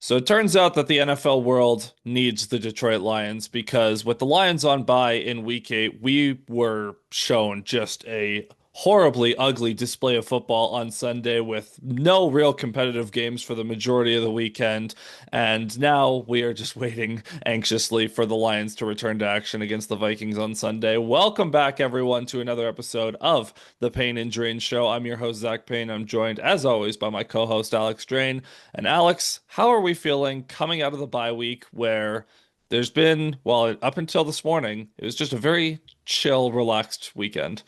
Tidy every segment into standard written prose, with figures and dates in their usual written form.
So it turns out that the NFL world needs the Detroit Lions because with the Lions on bye in week 8, we were shown just a horribly ugly display of football on Sunday with no real competitive games for the majority of the weekend. And now we are just waiting anxiously for the Lions to return to action against the Vikings on Sunday. Welcome back, everyone, to another episode of the Payne and Drain Show. I'm your host, Zach Payne. I'm joined, as always, by my co-host, Alex Drain. And Alex, how are we feeling coming out of the bye week where there's been, well, up until this morning, it was just a very chill, relaxed weekend?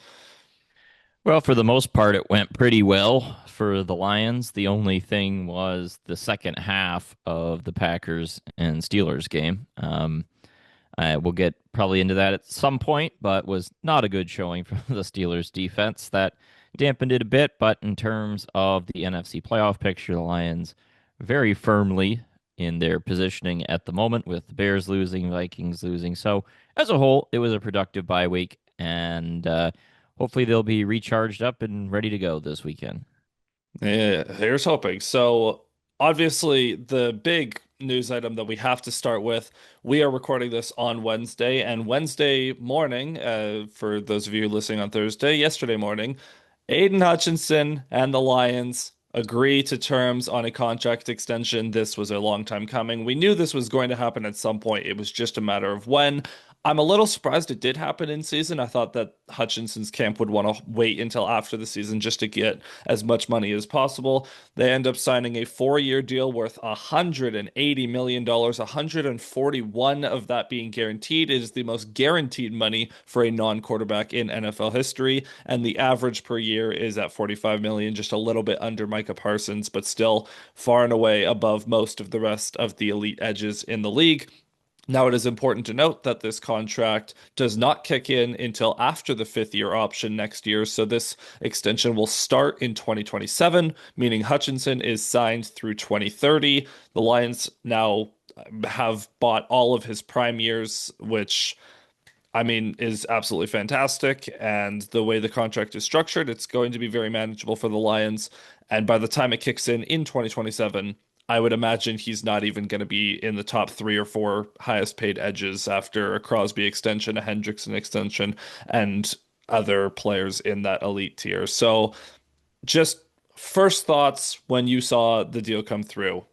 Well, for the most part, it went pretty well for the Lions. The only thing was the second half of the Packers and Steelers game. I will get probably into that at some point, but was not a good showing from the Steelers defense. That dampened it a bit, but in terms of the NFC playoff picture, the Lions very firmly in their positioning at the moment with the Bears losing, Vikings losing. So as a whole, it was a productive bye week, and hopefully they'll be recharged up and ready to go this weekend. Yeah, here's hoping. So, obviously, the big news item that we have to start with, we are recording this on Wednesday, and Wednesday morning, for those of you listening on Thursday, yesterday morning, Aidan Hutchinson and the Lions agree to terms on a contract extension. This was a long time coming. We knew this was going to happen at some point. It was just a matter of when. I'm a little surprised it did happen in season. I thought that Hutchinson's camp would want to wait until after the season just to get as much money as possible. They end up signing a 4-year deal worth $180 million, 141 of that being guaranteed. It is the most guaranteed money for a non-quarterback in NFL history, and the average per year is at 45 million, just a little bit under Micah Parsons, but still far and away above most of the rest of the elite edges in the league. Now, it is important to note that this contract does not kick in until after the fifth year option next year. So, this extension will start in 2027, meaning Hutchinson is signed through 2030. The Lions now have bought all of his prime years, which I mean, is absolutely fantastic. And the way the contract is structured, it's going to be very manageable for the Lions. And by the time it kicks in 2027, I would imagine he's not even going to be in the top 3 or 4 highest paid edges after a Crosby extension, a Hendrickson extension, and other players in that elite tier. So, just first thoughts when you saw the deal come through.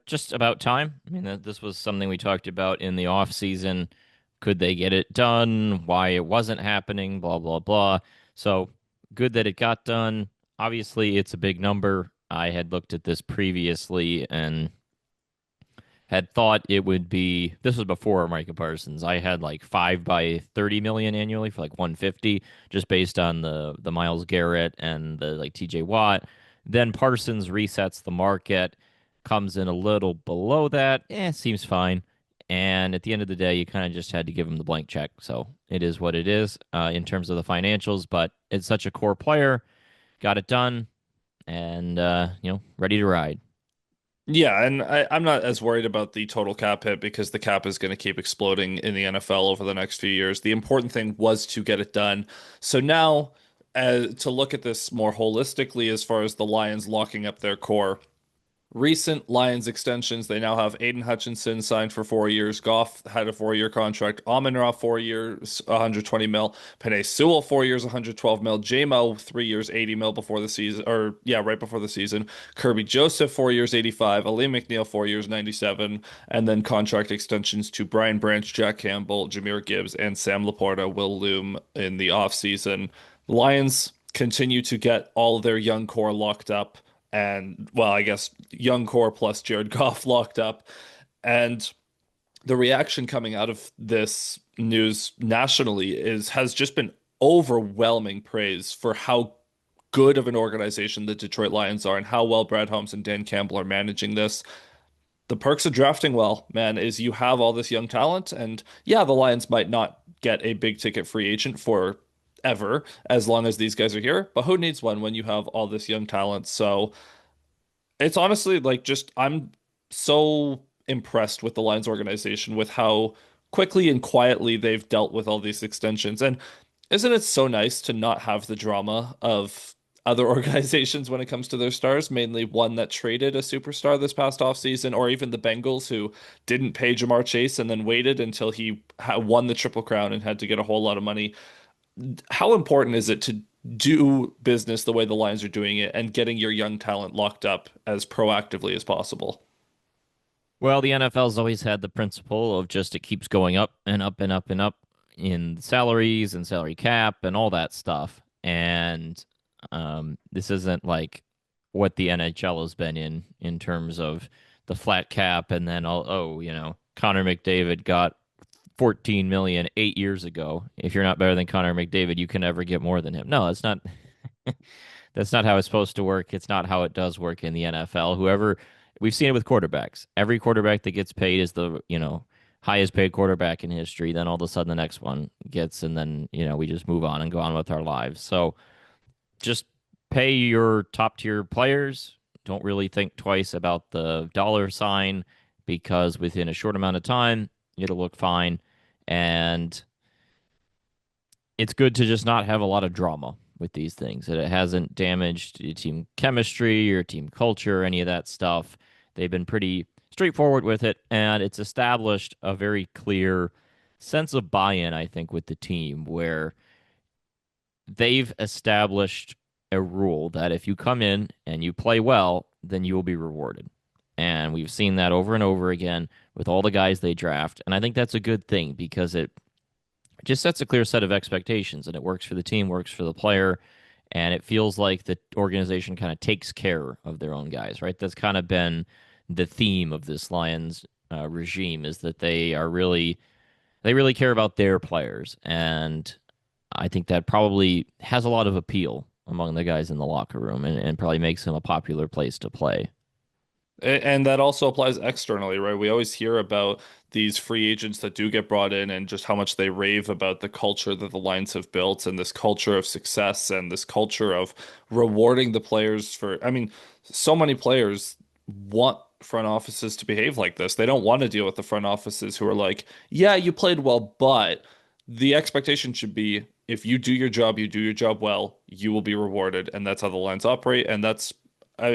Just about time. I mean, this was something we talked about in the off season. Could they get it done? Why it wasn't happening? Blah blah blah. So good that it got done. Obviously, it's a big number. I had looked at this previously and had thought it would be. This was before Micah Parsons. I had like 5 by 30 million annually for like 150, just based on the Miles Garrett and the like TJ Watt. Then Parsons resets the market, comes in a little below that. Seems fine. And at the end of the day, you kind of just had to give him the blank check. So it is what it is in terms of the financials. But it's such a core player, got it done, and ready to ride. Yeah, and I'm not as worried about the total cap hit because the cap is going to keep exploding in the NFL over the next few years. The important thing was to get it done. So now, to look at this more holistically, as far as the Lions locking up their core, recent Lions extensions, they now have Aidan Hutchinson signed for 4 years. Goff had a 4-year contract. Amon-Ra 4 years, 120 mil. Penei Sewell 4 years, 112 mil. J-Mo 3 years, 80 mil before the season, or yeah, right before the season. Kirby Joseph 4 years, 85. Ali McNeil 4 years, 97. And then contract extensions to Brian Branch, Jack Campbell, Jahmyr Gibbs, and Sam Laporta will loom in the offseason. Lions continue to get all of their young core locked up and well, I guess young core plus Jared Goff locked up. And the reaction coming out of this news nationally is has just been overwhelming praise for how good of an organization the Detroit Lions are and how well Brad Holmes and Dan Campbell are managing this. The perks of drafting well, man, is you have all this young talent, and yeah, the Lions might not get a big ticket free agent for ever as long as these guys are here, but who needs one when you have all this young talent? So it's honestly like just I'm so impressed with the Lions organization with how quickly and quietly they've dealt with all these extensions. And isn't it so nice to not have the drama of other organizations when it comes to their stars, mainly one that traded a superstar this past offseason, or even the Bengals who didn't pay Jamar Chase and then waited until he won the Triple Crown and had to get a whole lot of money. How important is it to do business the way the Lions are doing it and getting your young talent locked up as proactively as possible? Well, the NFL's always had the principle of just it keeps going up and up and up and up in salaries and salary cap and all that stuff. And this isn't like what the NHL has been in terms of the flat cap and then Connor McDavid got 14 million 8 years ago. If you're not better than Connor McDavid, you can never get more than him. No, that's not that's not how it's supposed to work. It's not how it does work in the NFL. Whoever we've seen it with quarterbacks. Every quarterback that gets paid is the highest paid quarterback in history. Then all of a sudden the next one gets, and then we just move on and go on with our lives. So just pay your top tier players. Don't really think twice about the dollar sign because within a short amount of time it'll look fine, and it's good to just not have a lot of drama with these things. It hasn't damaged your team chemistry, your team culture, any of that stuff. They've been pretty straightforward with it, and it's established a very clear sense of buy-in, I think, with the team where they've established a rule that if you come in and you play well, then you will be rewarded. And we've seen that over and over again with all the guys they draft. And I think that's a good thing because it just sets a clear set of expectations and it works for the team, works for the player, and it feels like the organization kind of takes care of their own guys, right? That's kind of been the theme of this Lions regime is that they really care about their players, and I think that probably has a lot of appeal among the guys in the locker room and probably makes them a popular place to play. And that also applies externally, right? We always hear about these free agents that do get brought in and just how much they rave about the culture that the Lions have built and this culture of success and this culture of rewarding the players I mean, so many players want front offices to behave like this. They don't want to deal with the front offices who are like, yeah, you played well, but the expectation should be if you do your job well, you will be rewarded. And that's how the Lions operate. And that's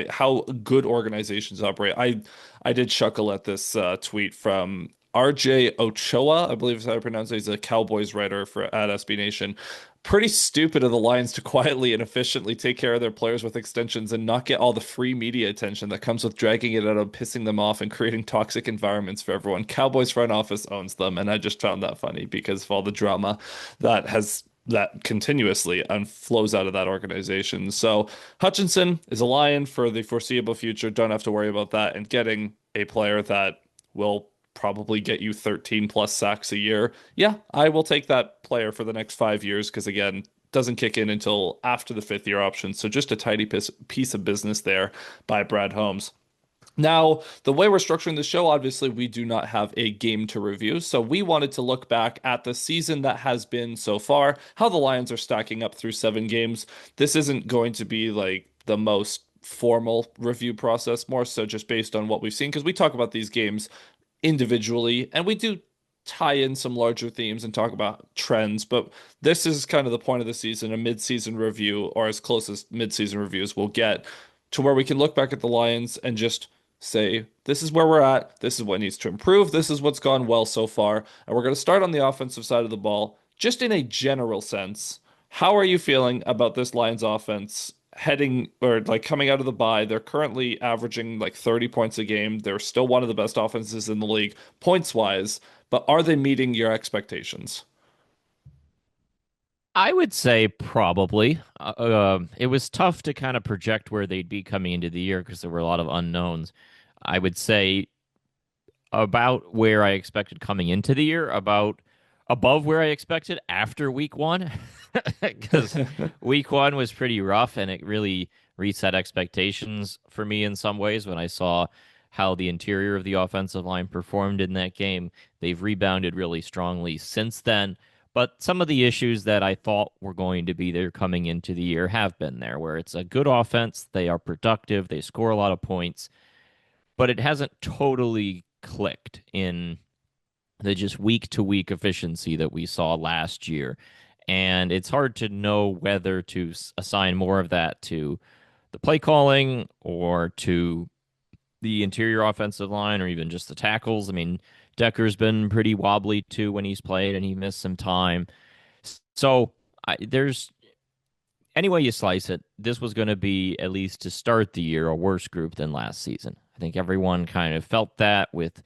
how good organizations operate. I did chuckle at this tweet from RJ Ochoa, I believe is how I pronounce it. He's a Cowboys writer for at SB Nation. Pretty stupid of the Lions to quietly and efficiently take care of their players with extensions and not get all the free media attention that comes with dragging it out and pissing them off and creating toxic environments for everyone. Cowboys front office owns them, and I just found that funny because of all the drama that continuously and flows out of that organization. So Hutchinson is a Lion for the foreseeable future. Don't have to worry about that. And getting a player that will probably get you 13 plus sacks a year. Yeah, I will take that player for the next 5 years because again, doesn't kick in until after the fifth year option. So just a tidy piece of business there by Brad Holmes. Now, the way we're structuring the show, obviously, we do not have a game to review. So we wanted to look back at the season that has been so far, how the Lions are stacking up through 7 games. This isn't going to be like the most formal review process, more so just based on what we've seen, because we talk about these games individually and we do tie in some larger themes and talk about trends, but this is kind of the point of the season, a mid-season review, or as close as mid-season reviews will get, to where we can look back at the Lions and just say, this is where we're at, this is what needs to improve, this is what's gone well so far, and we're going to start on the offensive side of the ball. Just in a general sense, how are you feeling about this Lions offense heading or like coming out of the bye? They're currently averaging like 30 points a game. They're still one of the best offenses in the league points wise, but are they meeting your expectations? I would say probably. It was tough to kind of project where they'd be coming into the year because there were a lot of unknowns. I would say about where I expected coming into the year, about above where I expected after week one, because week one was pretty rough and it really reset expectations for me in some ways when I saw how the interior of the offensive line performed in that game. They've rebounded really strongly since then. But some of the issues that I thought were going to be there coming into the year have been there, where it's a good offense, they are productive, they score a lot of points, but it hasn't totally clicked in the just week to week efficiency that we saw last year. And it's hard to know whether to assign more of that to the play calling or to the interior offensive line or even just the tackles. I mean, Decker's been pretty wobbly too when he's played and he missed some time. So there's any way you slice it, this was going to be, at least to start the year, a worse group than last season. I think everyone kind of felt that with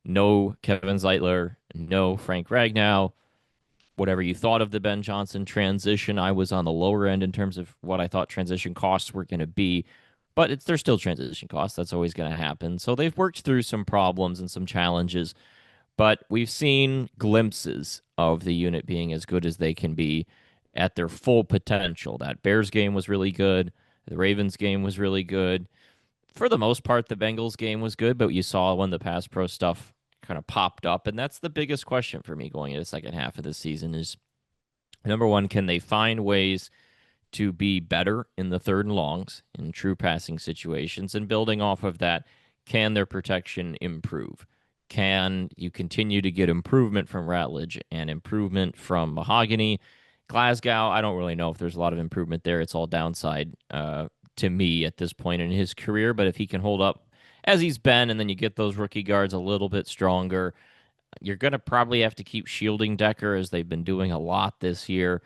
no Kevin Zeitler, no Frank Ragnow. Whatever you thought of the Ben Johnson transition, I was on the lower end in terms of what I thought transition costs were going to be. But they're still transition costs. That's always going to happen. So they've worked through some problems and some challenges, but we've seen glimpses of the unit being as good as they can be at their full potential. That Bears game was really good. The Ravens game was really good. For the most part, the Bengals game was good, but you saw when the pass pro stuff kind of popped up. And that's the biggest question for me going into the second half of the season is number one, can they find ways to be better in the third and longs in true passing situations? And building off of that, can their protection improve? Can you continue to get improvement from Ratledge and improvement from Mahogany? Glasgow, I don't really know if there's a lot of improvement there. It's all downside to me at this point in his career. But if he can hold up as he's been, and then you get those rookie guards a little bit stronger, you're going to probably have to keep shielding Decker as they've been doing a lot this year.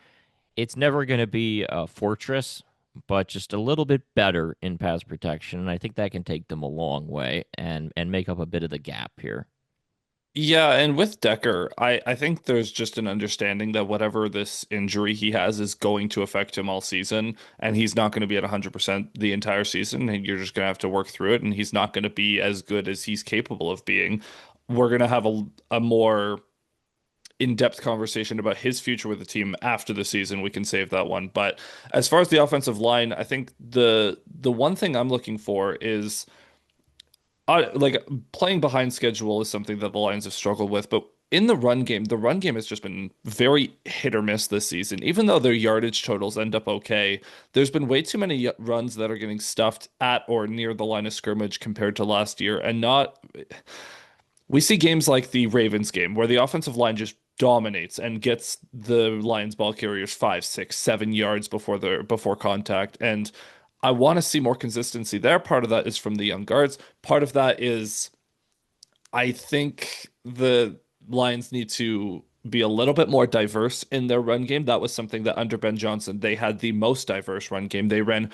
It's never going to be a fortress, but just a little bit better in pass protection. And I think that can take them a long way and make up a bit of the gap here. Yeah, and with Decker, I think there's just an understanding that whatever this injury he has is going to affect him all season, and he's not going to be at 100% the entire season, and you're just going to have to work through it, and he's not going to be as good as he's capable of being. We're going to have a more in-depth conversation about his future with the team after the season. We can save that one. But as far as the offensive line, I think the one thing I'm looking for is like playing behind schedule is something that the Lions have struggled with, but in the run game has just been very hit or miss this season. Even though their yardage totals end up okay, there's been way too many runs that are getting stuffed at or near the line of scrimmage compared to last year, and not we see games like the Ravens game where the offensive line just dominates and gets the Lions ball carriers 5, 6, 7 yards before contact. And I want to see more consistency there. Part of that is from the young guards. Part of that is I think the Lions need to be a little bit more diverse in their run game. That was something that under Ben Johnson, they had the most diverse run game. They ran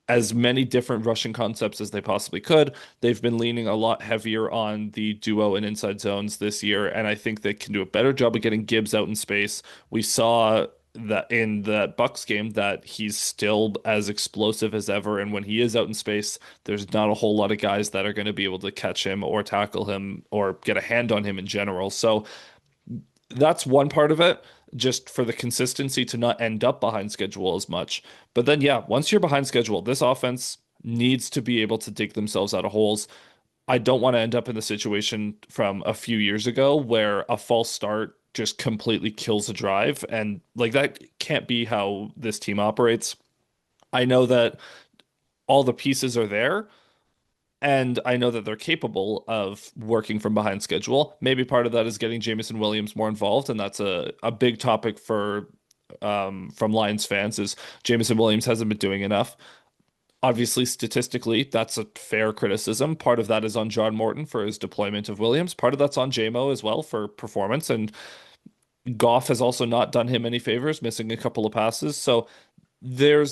as many different rushing concepts as they possibly could. They've been leaning a lot heavier on the duo and inside zones this year, and I think they can do a better job of getting Gibbs out in space. We saw that in the Bucks game that he's still as explosive as ever, and when he is out in space, there's not a whole lot of guys that are going to be able to catch him or tackle him or get a hand on him in general. So that's one part of it, just for the consistency to not end up behind schedule as much. But then, yeah, once you're behind schedule, this offense needs to be able to dig themselves out of holes. I don't want to end up in the situation from a few years ago where a false start just completely kills a drive. And like that can't be how this team operates. I know that all the pieces are there, and I know that they're capable of working from behind schedule. Maybe part of that is getting Jamison Williams more involved, and that's a big topic for from Lions fans is Jamison Williams hasn't been doing enough. Obviously, statistically, that's a fair criticism. Part of that is on John Morton for his deployment of Williams. Part of that's on JMO as well for performance. And Goff has also not done him any favors, missing a couple of passes. So they're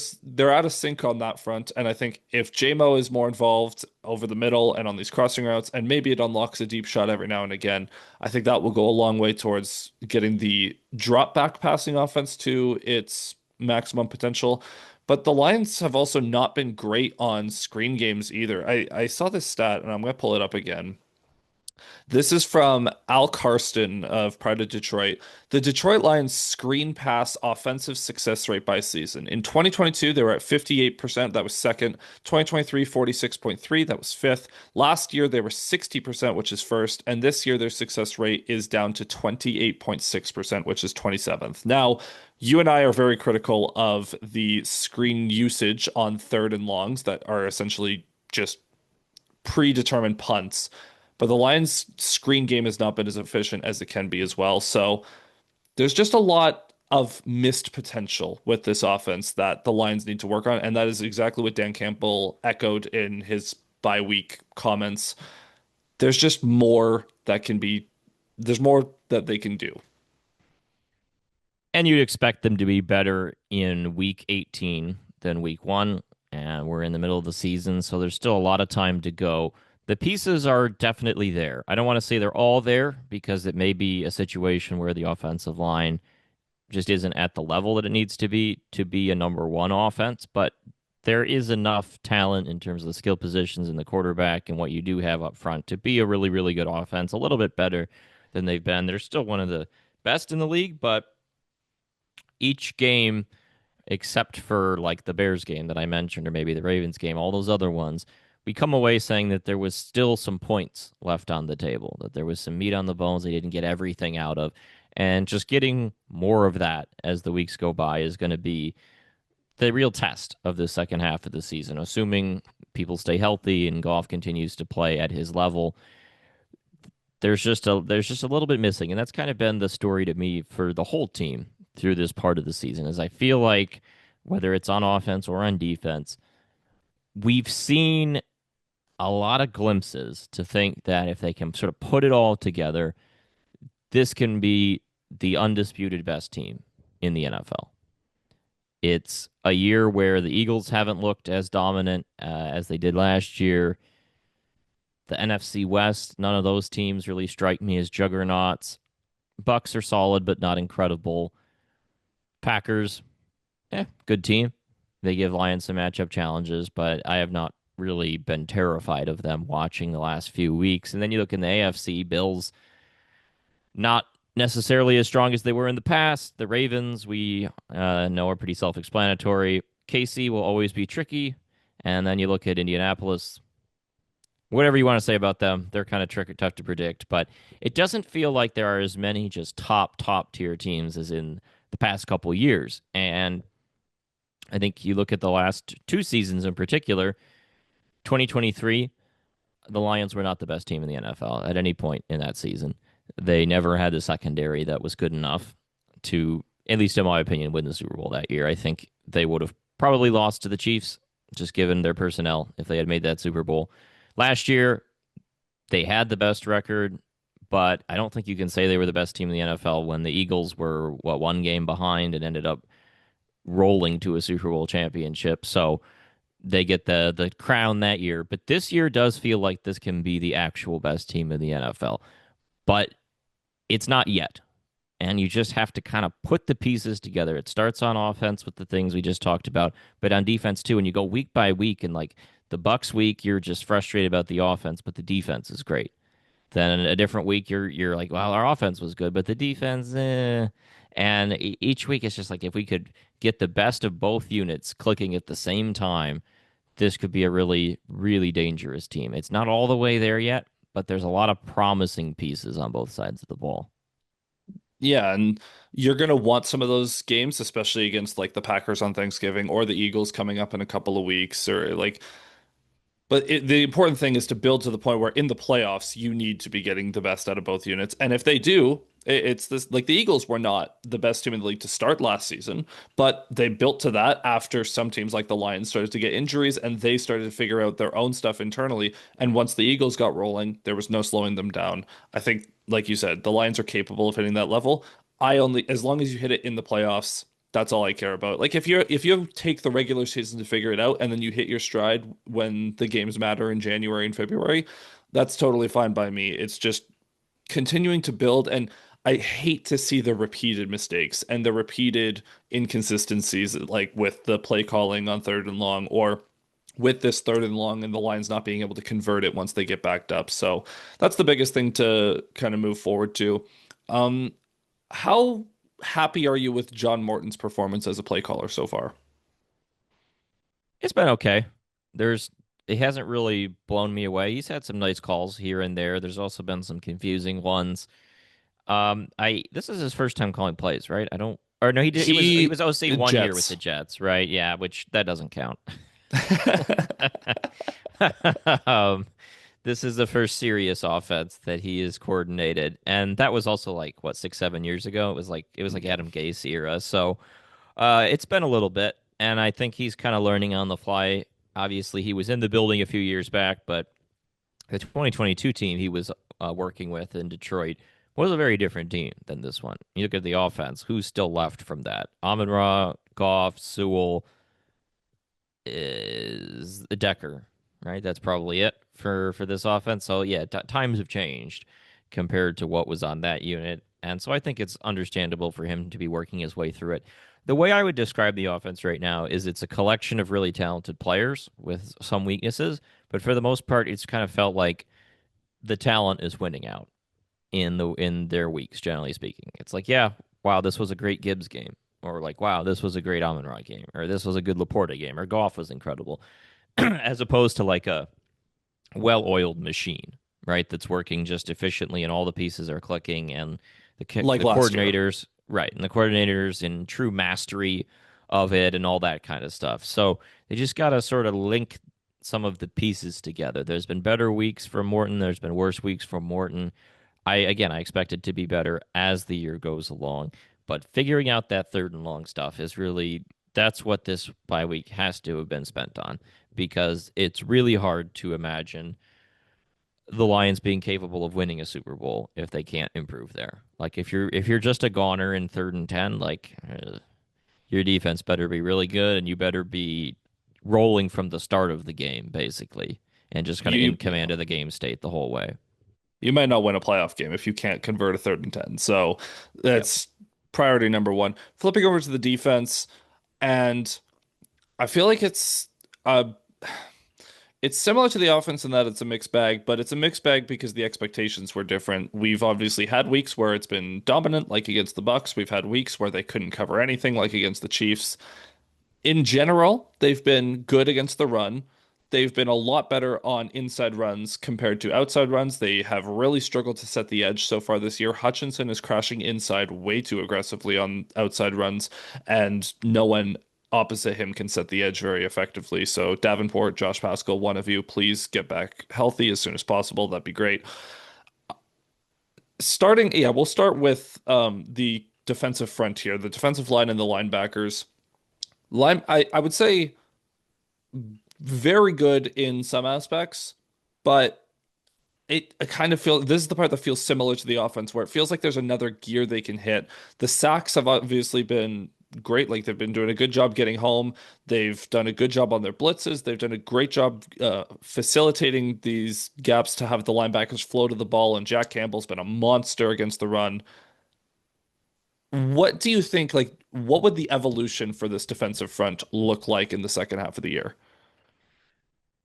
out of sync on that front. And I think if JMO is more involved over the middle and on these crossing routes, and maybe it unlocks a deep shot every now and again, I think that will go a long way towards getting the drop back passing offense to its maximum potential. But the Lions have also not been great on screen games either. I saw this stat, and I'm going to pull it up again. This is from Al Karsten of Pride of Detroit. The Detroit Lions screen pass offensive success rate by season. In 2022, they were at 58%. That was second. 2023, 46.3. That was fifth. Last year, they were 60%, which is first. And this year, their success rate is down to 28.6%, which is 27th. Now, you and I are very critical of the screen usage on third and longs that are essentially just predetermined punts. But the Lions' screen game has not been as efficient as it can be as well. So there's just a lot. of missed potential with this offense that the Lions need to work on. And that is exactly what Dan Campbell echoed in his bye week comments. There's just more that can be, there's more that they can do. And you'd expect them to be better in week 18 than week 1, and we're in the middle of the season, so there's still a lot of time to go. The pieces are definitely there. I don't want to say they're all there because it may be a situation where the offensive line just isn't at the level that it needs to be a number one offense, but there is enough talent in terms of the skill positions in the quarterback and what you do have up front to be a really, really good offense, a little bit better than they've been. They're still one of the best in the league, but each game, except for like the Bears game that I mentioned, or maybe the Ravens game, all those other ones, we come away saying that there was still some points left on the table, that there was some meat on the bones they didn't get everything out of. And just getting more of that as the weeks go by is going to be the real test of the second half of the season, assuming people stay healthy and Goff continues to play at his level. There's just a little bit missing, and that's kind of been the story to me for the whole team through this part of the season. Is I feel like whether it's on offense or on defense, we've seen a lot of glimpses to think that if they can sort of put it all together, this can be the undisputed best team in the NFL. It's a year where the Eagles haven't looked as dominant as they did last year. The NFC West, none of those teams really strike me as juggernauts. Bucks are solid, but not incredible. Packers, good team. They give Lions some matchup challenges, but I have not really been terrified of them watching the last few weeks. And then you look in the AFC, Bills, not necessarily as strong as they were in the past. The Ravens, we know are pretty self explanatory. KC will always be tricky. And then you look at Indianapolis, whatever you want to say about them, they're kind of tricky, tough to predict. But it doesn't feel like there are as many just top tier teams as in the past couple years. And I think you look at the last two seasons in particular, 2023, the Lions were not the best team in the NFL at any point in that season. They never had the secondary that was good enough to, at least in my opinion, win the Super Bowl that year. I think they would have probably lost to the Chiefs, just given their personnel, if they had made that Super Bowl. Last year, they had the best record, but I don't think you can say they were the best team in the NFL when the Eagles were, one game behind and ended up rolling to a Super Bowl championship. So they get the crown that year. But this year does feel like this can be the actual best team in the NFL. But it's not yet. And you just have to kind of put the pieces together. It starts on offense with the things we just talked about, but on defense too. And you go week by week, and like the Bucks week, you're just frustrated about the offense, but the defense is great. Then a different week, you're like, well, our offense was good, but the defense, eh. And each week, it's just like if we could get the best of both units clicking at the same time, this could be a really, really dangerous team. It's not all the way there yet, but there's a lot of promising pieces on both sides of the ball. Yeah, and you're gonna want some of those games, especially against like the Packers on Thanksgiving or the Eagles coming up in a couple of weeks, or like the important thing is to build to the point where in the playoffs you need to be getting the best out of both units. And if they do, it's this like the Eagles were not the best team in the league to start last season, but they built to that after some teams like the Lions started to get injuries and they started to figure out their own stuff internally. And once the Eagles got rolling, there was no slowing them down. I think, like you said, the Lions are capable of hitting that level. As long as you hit it in the playoffs, that's all I care about. Like if you take the regular season to figure it out and then you hit your stride when the games matter in January and February, that's totally fine by me. It's just continuing to build, and I hate to see the repeated mistakes and the repeated inconsistencies like with the play calling on third and long, or with this third and long and the Lions not being able to convert it once they get backed up. So that's the biggest thing to kind of move forward to. Um, how happy are you with John Morton's performance as a play caller so far? It's been okay. There's it hasn't really blown me away. He's had some nice calls here and there. There's also been some confusing ones. I This is his first time calling plays, right? I don't or no, he He was OC 1 year with the Jets. Jets, right? Yeah, which that doesn't count. um, This is the first serious offense that he has coordinated, and that was also like what 6, 7 years ago. It was like Yeah. Adam Gase era. So it's been a little bit, and I think he's kind of learning on the fly. Obviously, he was in the building a few years back, but the 2022 team he was working with in Detroit was a very different team than this one. You look at the offense, who's still left from that? Amon-Ra, Goff, Sewell, is Decker, right? That's probably it for this offense. So yeah, times have changed compared to what was on that unit, and so I think it's understandable for him to be working his way through it. The way I would describe the offense right now is it's a collection of really talented players with some weaknesses, but for the most part, it's kind of felt like the talent is winning out in their weeks, generally speaking. It's like, yeah, wow, this was a great Gibbs game, or like, wow, this was a great Amon-Ra game, or this was a good Laporta game, or Goff was incredible, as opposed to like a well-oiled machine, right? That's working just efficiently, and all the pieces are clicking, and Like the last year. coordinators, right, and the coordinators in true mastery of it, and all that kind of stuff. So they just got to sort of link some of the pieces together. There's been better weeks from Morton. There's been worse weeks from Morton. I expect it to be better as the year goes along, but figuring out that third and long stuff is really that's what this bye week has to have been spent on because it's really hard to imagine the Lions being capable of winning a Super Bowl if they can't improve there. Like if you're just a goner in 3rd and 10, like your defense better be really good and you better be rolling from the start of the game basically and just kind of in Yeah. command of the game state the whole way. You might not win a playoff game if you can't convert a 3rd and 10. So Yep. that's priority number one. Flipping over to the defense, and I feel like uh it's similar to the offense in that it's a mixed bag, but it's a mixed bag because the expectations were different. We've obviously had weeks where it's been dominant, like against the Bucks. We've had weeks where they couldn't cover anything, like against the Chiefs. In general, they've been good against the run. They've been a lot better on inside runs compared to outside runs. They have really struggled to set the edge so far this year. Hutchinson is crashing inside way too aggressively on outside runs, and no one opposite him can set the edge very effectively. So, Davenport, Josh Pascal, one of you, please get back healthy as soon as possible. That'd be great. Yeah, we'll start with the defensive front here, the defensive line and the linebackers. I would say very good in some aspects, but I kind of feel this is the part that feels similar to the offense, where it feels like there's another gear they can hit. The sacks have obviously been great. Like they've been doing a good job getting home. They've done a good job on their blitzes. They've done a great job facilitating these gaps to have the linebackers flow to the ball. And Jack Campbell's been a monster against the run. What do you think? Like, what would the evolution for this defensive front look like in the second half of the year?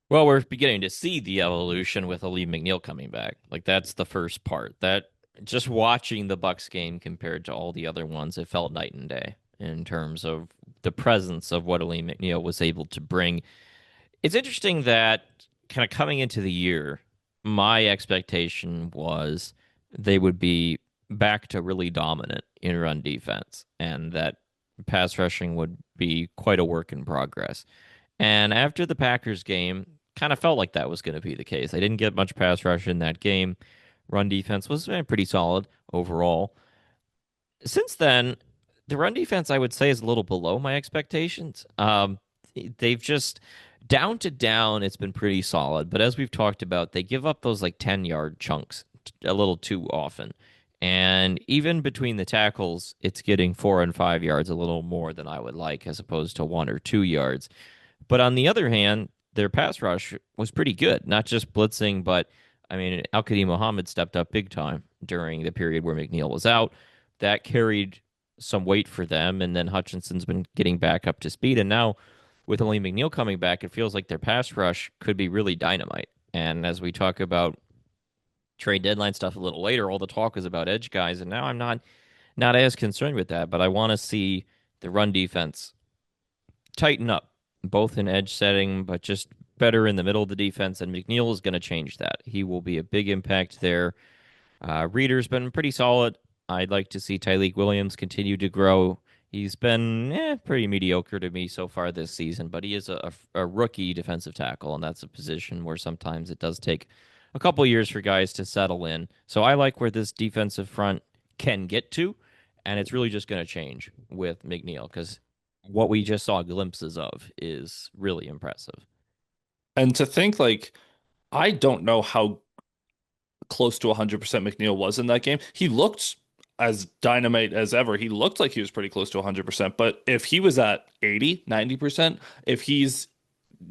Well, we're beginning to see the evolution with Aleem McNeil coming back. Like that's the first part. That just watching the Bucks game compared to all the other ones, it felt night and day in terms of the presence of what Aleem McNeil was able to bring. It's interesting that kind of coming into the year, my expectation was they would be back to really dominant in run defense and that pass rushing would be quite a work in progress. And after the Packers game, kind of felt like that was going to be the case. They didn't get much pass rush in that game. Run defense was pretty solid overall. Since then, the run defense, I would say, is a little below my expectations. They've just down to down, it's been pretty solid. But as we've talked about, they give up those like 10-yard chunks a little too often. And even between the tackles, it's getting 4 and 5 yards, a little more than I would like, as opposed to 1 or 2 yards. But on the other hand, their pass rush was pretty good, not just blitzing, but I mean, Al-Qadim Muhammad stepped up big time during the period where McNeil was out. That carried some weight for them, and then Hutchinson's been getting back up to speed. And now with only McNeil coming back, it feels like their pass rush could be really dynamite. And as we talk about trade deadline stuff a little later, all the talk is about edge guys, and now I'm not as concerned with that, but I want to see the run defense tighten up, both in edge setting, but just better in the middle of the defense. And McNeil is going to change that. He will be a big impact there. Reader's been pretty solid. I'd like to see Tyleik Williams continue to grow. He's been pretty mediocre to me so far this season, but he is a rookie defensive tackle, and that's a position where sometimes it does take a couple years for guys to settle in. So I like where this defensive front can get to, and it's really just going to change with McNeil because what we just saw glimpses of is really impressive. And to think like I don't know how close to 100% McNeil was in that game. He looked as dynamite as ever. He looked like he was pretty close to 100%, but if he was at 80, 90%, if he's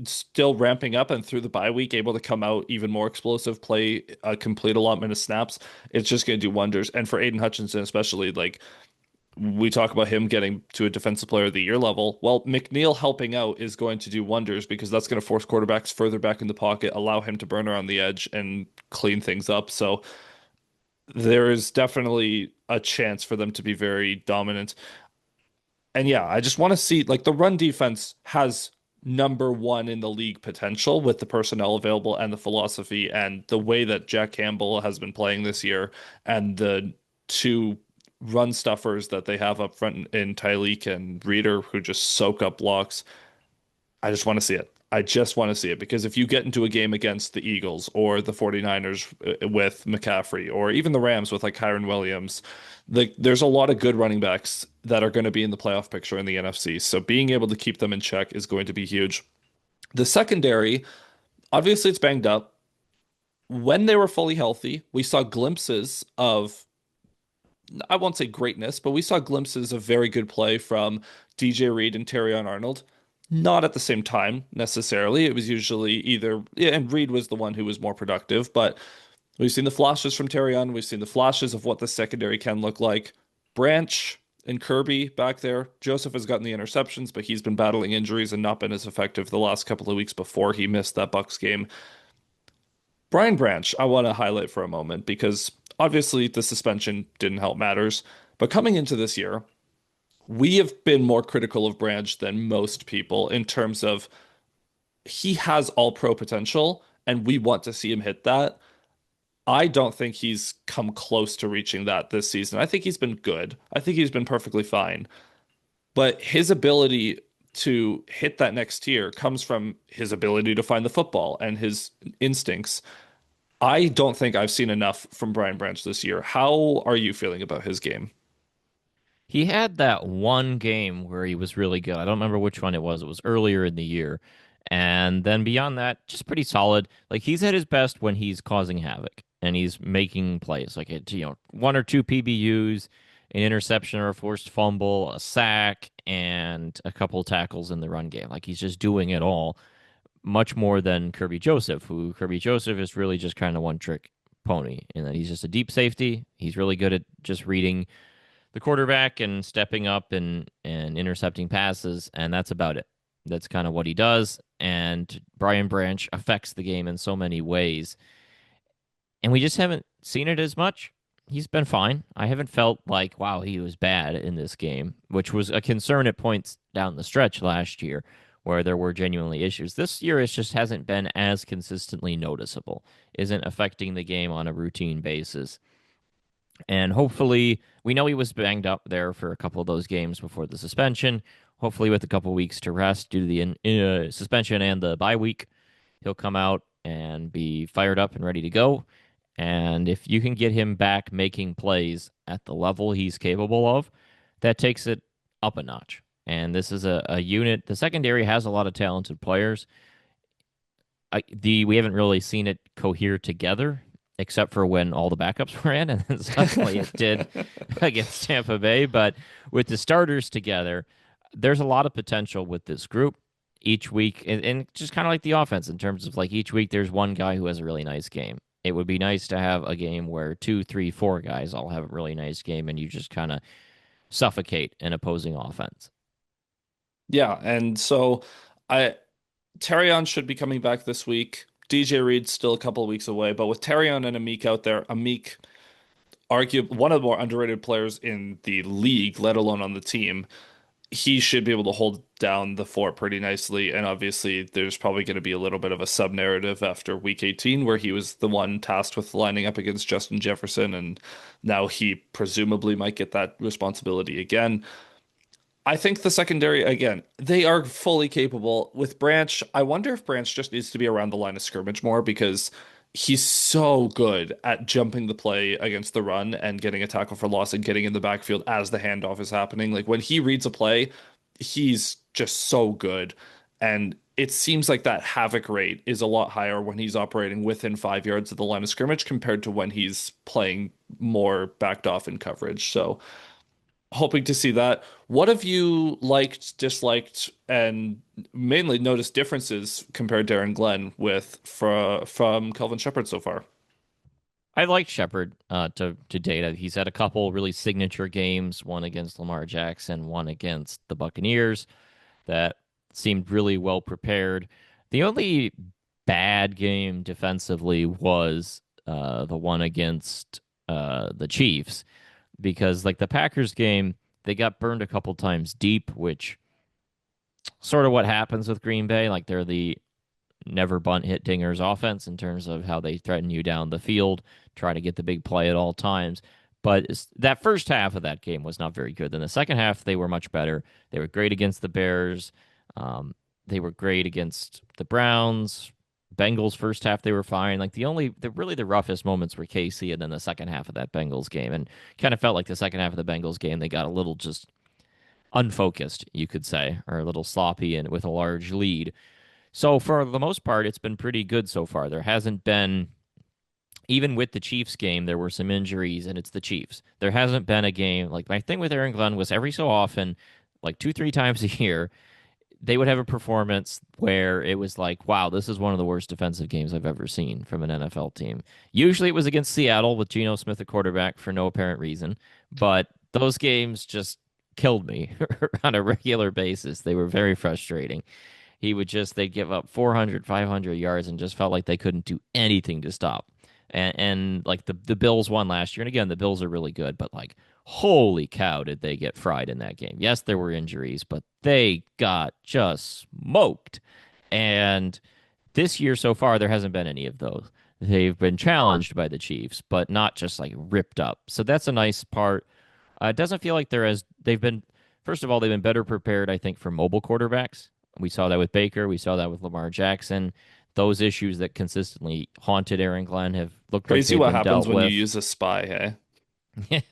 still ramping up and through the bye week able to come out even more explosive, play a complete allotment of snaps, it's just going to do wonders. And for Aidan Hutchinson especially, like we talk about him getting to a defensive player of the year level. Well, McNeil helping out is going to do wonders because that's going to force quarterbacks further back in the pocket, allow him to burn around the edge and clean things up. So there is definitely a chance for them to be very dominant. And yeah, I just want to see like the run defense has number one in the league potential with the personnel available and the philosophy and the way that Jack Campbell has been playing this year and the two run stuffers that they have up front in Tyleek and Reader who just soak up blocks. I just want to see it. I just want to see it because if you get into a game against the Eagles or the 49ers with McCaffrey or even the Rams with like Kyron Williams, there's a lot of good running backs that are going to be in the playoff picture in the NFC. So being able to keep them in check is going to be huge. The secondary, obviously it's banged up. When they were fully healthy, we saw glimpses of I won't say greatness, but we saw glimpses of very good play from DJ Reed and Terrion Arnold. Not at the same time necessarily. It was usually either, yeah, and Reed was the one who was more productive, but we've seen the flashes from Terrion. We've seen the flashes of what the secondary can look like. Branch and Kirby back there. Joseph has gotten the interceptions, but he's been battling injuries and not been as effective the last couple of weeks before he missed that Bucks game. Brian Branch, I want to highlight for a moment because obviously the suspension didn't help matters. But coming into this year, we have been more critical of Branch than most people in terms of he has all pro potential and we want to see him hit that. I don't think he's come close to reaching that this season. I think he's been good. I think he's been perfectly fine. But his ability to hit that next tier comes from his ability to find the football and his instincts. I don't think I've seen enough from Brian Branch this year. How are you feeling about his game? He had that one game where he was really good. I don't remember which one it was. It was earlier in the year. And then beyond that, just pretty solid. Like he's at his best when he's causing havoc and he's making plays. Like it, one or two PBUs, an interception or a forced fumble, a sack, and a couple tackles in the run game. Like he's just doing it all much more than Kirby Joseph, who Kirby Joseph is really just kind of one trick pony in that he's just a deep safety. He's really good at just reading the quarterback and stepping up and intercepting passes, and that's about it. That's kind of what he does. And Brian Branch affects the game in so many ways. And we just haven't seen it as much. He's been fine. I haven't felt like, wow, he was bad in this game, which was a concern at points down the stretch last year where there were genuinely issues. This year, it just hasn't been as consistently noticeable, isn't affecting the game on a routine basis. And hopefully, we know he was banged up there for a couple of those games before the suspension. Hopefully, with a couple of weeks to rest due to the suspension and the bye week, he'll come out and be fired up and ready to go. And if you can get him back making plays at the level he's capable of, that takes it up a notch. And this is a unit. The secondary has a lot of talented players. We haven't really seen it cohere together, except for when all the backups were in, and then suddenly it did against Tampa Bay. But with the starters together, there's a lot of potential with this group each week, and just kind of like the offense in terms of like each week there's one guy who has a really nice game. It would be nice to have a game where two, three, four guys all have a really nice game, and you just kind of suffocate an opposing offense. Yeah, and so I Terrion should be coming back this week. DJ Reed's still a couple of weeks away, but with Terrion and Amik out there, Amik, arguably one of the more underrated players in the league, let alone on the team, he should be able to hold down the fort pretty nicely. And obviously, there's probably going to be a little bit of a sub narrative after week 18, where he was the one tasked with lining up against Justin Jefferson, and now he presumably might get that responsibility again. I think the secondary, again, they are fully capable. With Branch, I wonder if Branch just needs to be around the line of scrimmage more because he's so good at jumping the play against the run and getting a tackle for loss and getting in the backfield as the handoff is happening. Like when he reads a play, he's just so good. And it seems like that havoc rate is a lot higher when he's operating within 5 yards of the line of scrimmage compared to when he's playing more backed off in coverage. So hoping to see that. What have you liked, disliked, and mainly noticed differences compared to Aaron Glenn with from Kelvin Shepherd so far? I like Shepard to date. He's had a couple really signature games, one against Lamar Jackson, one against the Buccaneers, that seemed really well prepared. The only bad game defensively was the one against the Chiefs, because like the Packers game, they got burned a couple times deep, which sort of what happens with Green Bay. Like they're the never bunt hit dingers offense in terms of how they threaten you down the field, try to get the big play at all times. But that first half of that game was not very good. Then the second half, they were much better. They were great against the Bears. Um, they were great against the Browns. Bengals first half they were fine. Like really the roughest moments were KC and then the second half of that Bengals game. And kind of felt like the second half of the Bengals game they got a little just unfocused, you could say, or a little sloppy and with a large lead. So for the most part, it's been pretty good so far. There hasn't been, even with the Chiefs game, there were some injuries, and it's the Chiefs. There hasn't been a game like my thing with Aaron Glenn was every so often, like two, three times a year, they would have a performance where it was like, wow, this is one of the worst defensive games I've ever seen from an NFL team. Usually it was against Seattle with Geno Smith, a quarterback, for no apparent reason, but those games just killed me on a regular basis. They were very frustrating. They'd give up 400, 500 yards and just felt like they couldn't do anything to stop. And like the Bills won last year. And again, the Bills are really good, but like, holy cow, did they get fried in that game? Yes, there were injuries, but they got just smoked. And this year so far, there hasn't been any of those. They've been challenged by the Chiefs, but not just like ripped up. So that's a nice part. It doesn't feel like they've been, first of all, they've been better prepared, I think, for mobile quarterbacks. We saw that with Baker. We saw that with Lamar Jackson. Those issues that consistently haunted Aaron Glenn have looked like Crazy they've what been happens dealt when you with. use a spy, hey?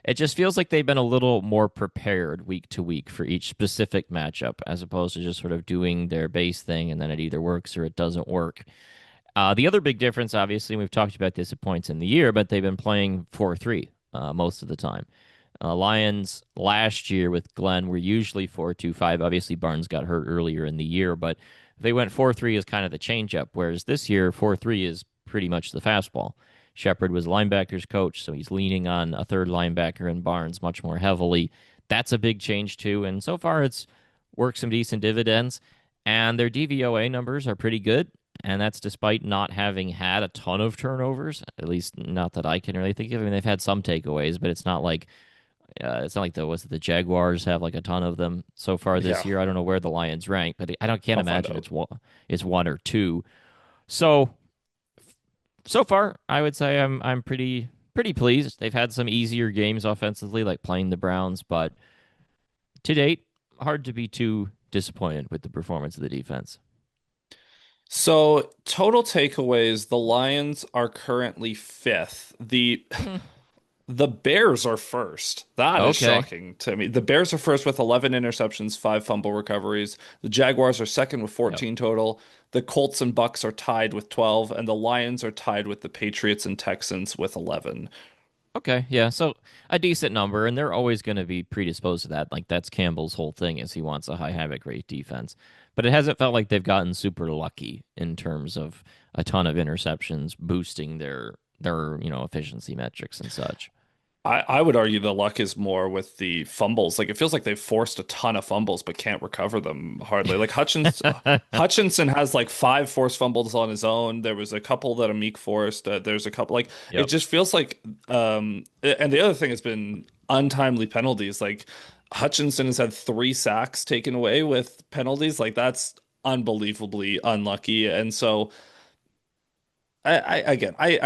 It just feels like they've been a little more prepared week to week for each specific matchup, as opposed to just sort of doing their base thing and then it either works or it doesn't work. The other big difference, obviously, we've talked about this at points in the year, but they've been playing 4-3 most of the time. Lions last year with Glenn were usually 4-2-5. Obviously, Barnes got hurt earlier in the year, but they went 4-3 as kind of the changeup, whereas this year, 4-3 is pretty much the fastball. Shepard was linebackers coach, so he's leaning on a third linebacker in Barnes much more heavily. That's a big change, too. And so far, it's worked some decent dividends. And their DVOA numbers are pretty good. And that's despite not having had a ton of turnovers, at least not that I can really think of. I mean, they've had some takeaways, but it's not like the Jaguars have like a ton of them so far this Yeah, year. I don't know where the Lions rank, but can't I'll find imagine out. it's one or two. So so far, I would say I'm pretty pleased. They've had some easier games offensively, like playing the Browns, but to date, hard to be too disappointed with the performance of the defense. So, total takeaways, the Lions are currently fifth. Hmm. The Bears are first. That is Okay. shocking to me. The Bears are first with 11 interceptions, 5 fumble recoveries. The Jaguars are second with Yep. 14 total. The Colts and Bucks are tied with 12, and the Lions are tied with the Patriots and Texans with 11. Okay, yeah. So a decent number, and they're always going to be predisposed to that. Like that's Campbell's whole thing is he wants a high havoc rate defense. But it hasn't felt like they've gotten super lucky in terms of a ton of interceptions boosting their efficiency metrics and such. I would argue the luck is more with the fumbles. Like it feels like they've forced a ton of fumbles but can't recover them hardly. Like Hutchinson has like 5 forced fumbles on his own. There was a couple that Amik forced. There's a couple like it Yep. just feels like and the other thing has been untimely penalties. Like Hutchinson has had 3 sacks taken away with penalties. Like that's unbelievably unlucky. And so I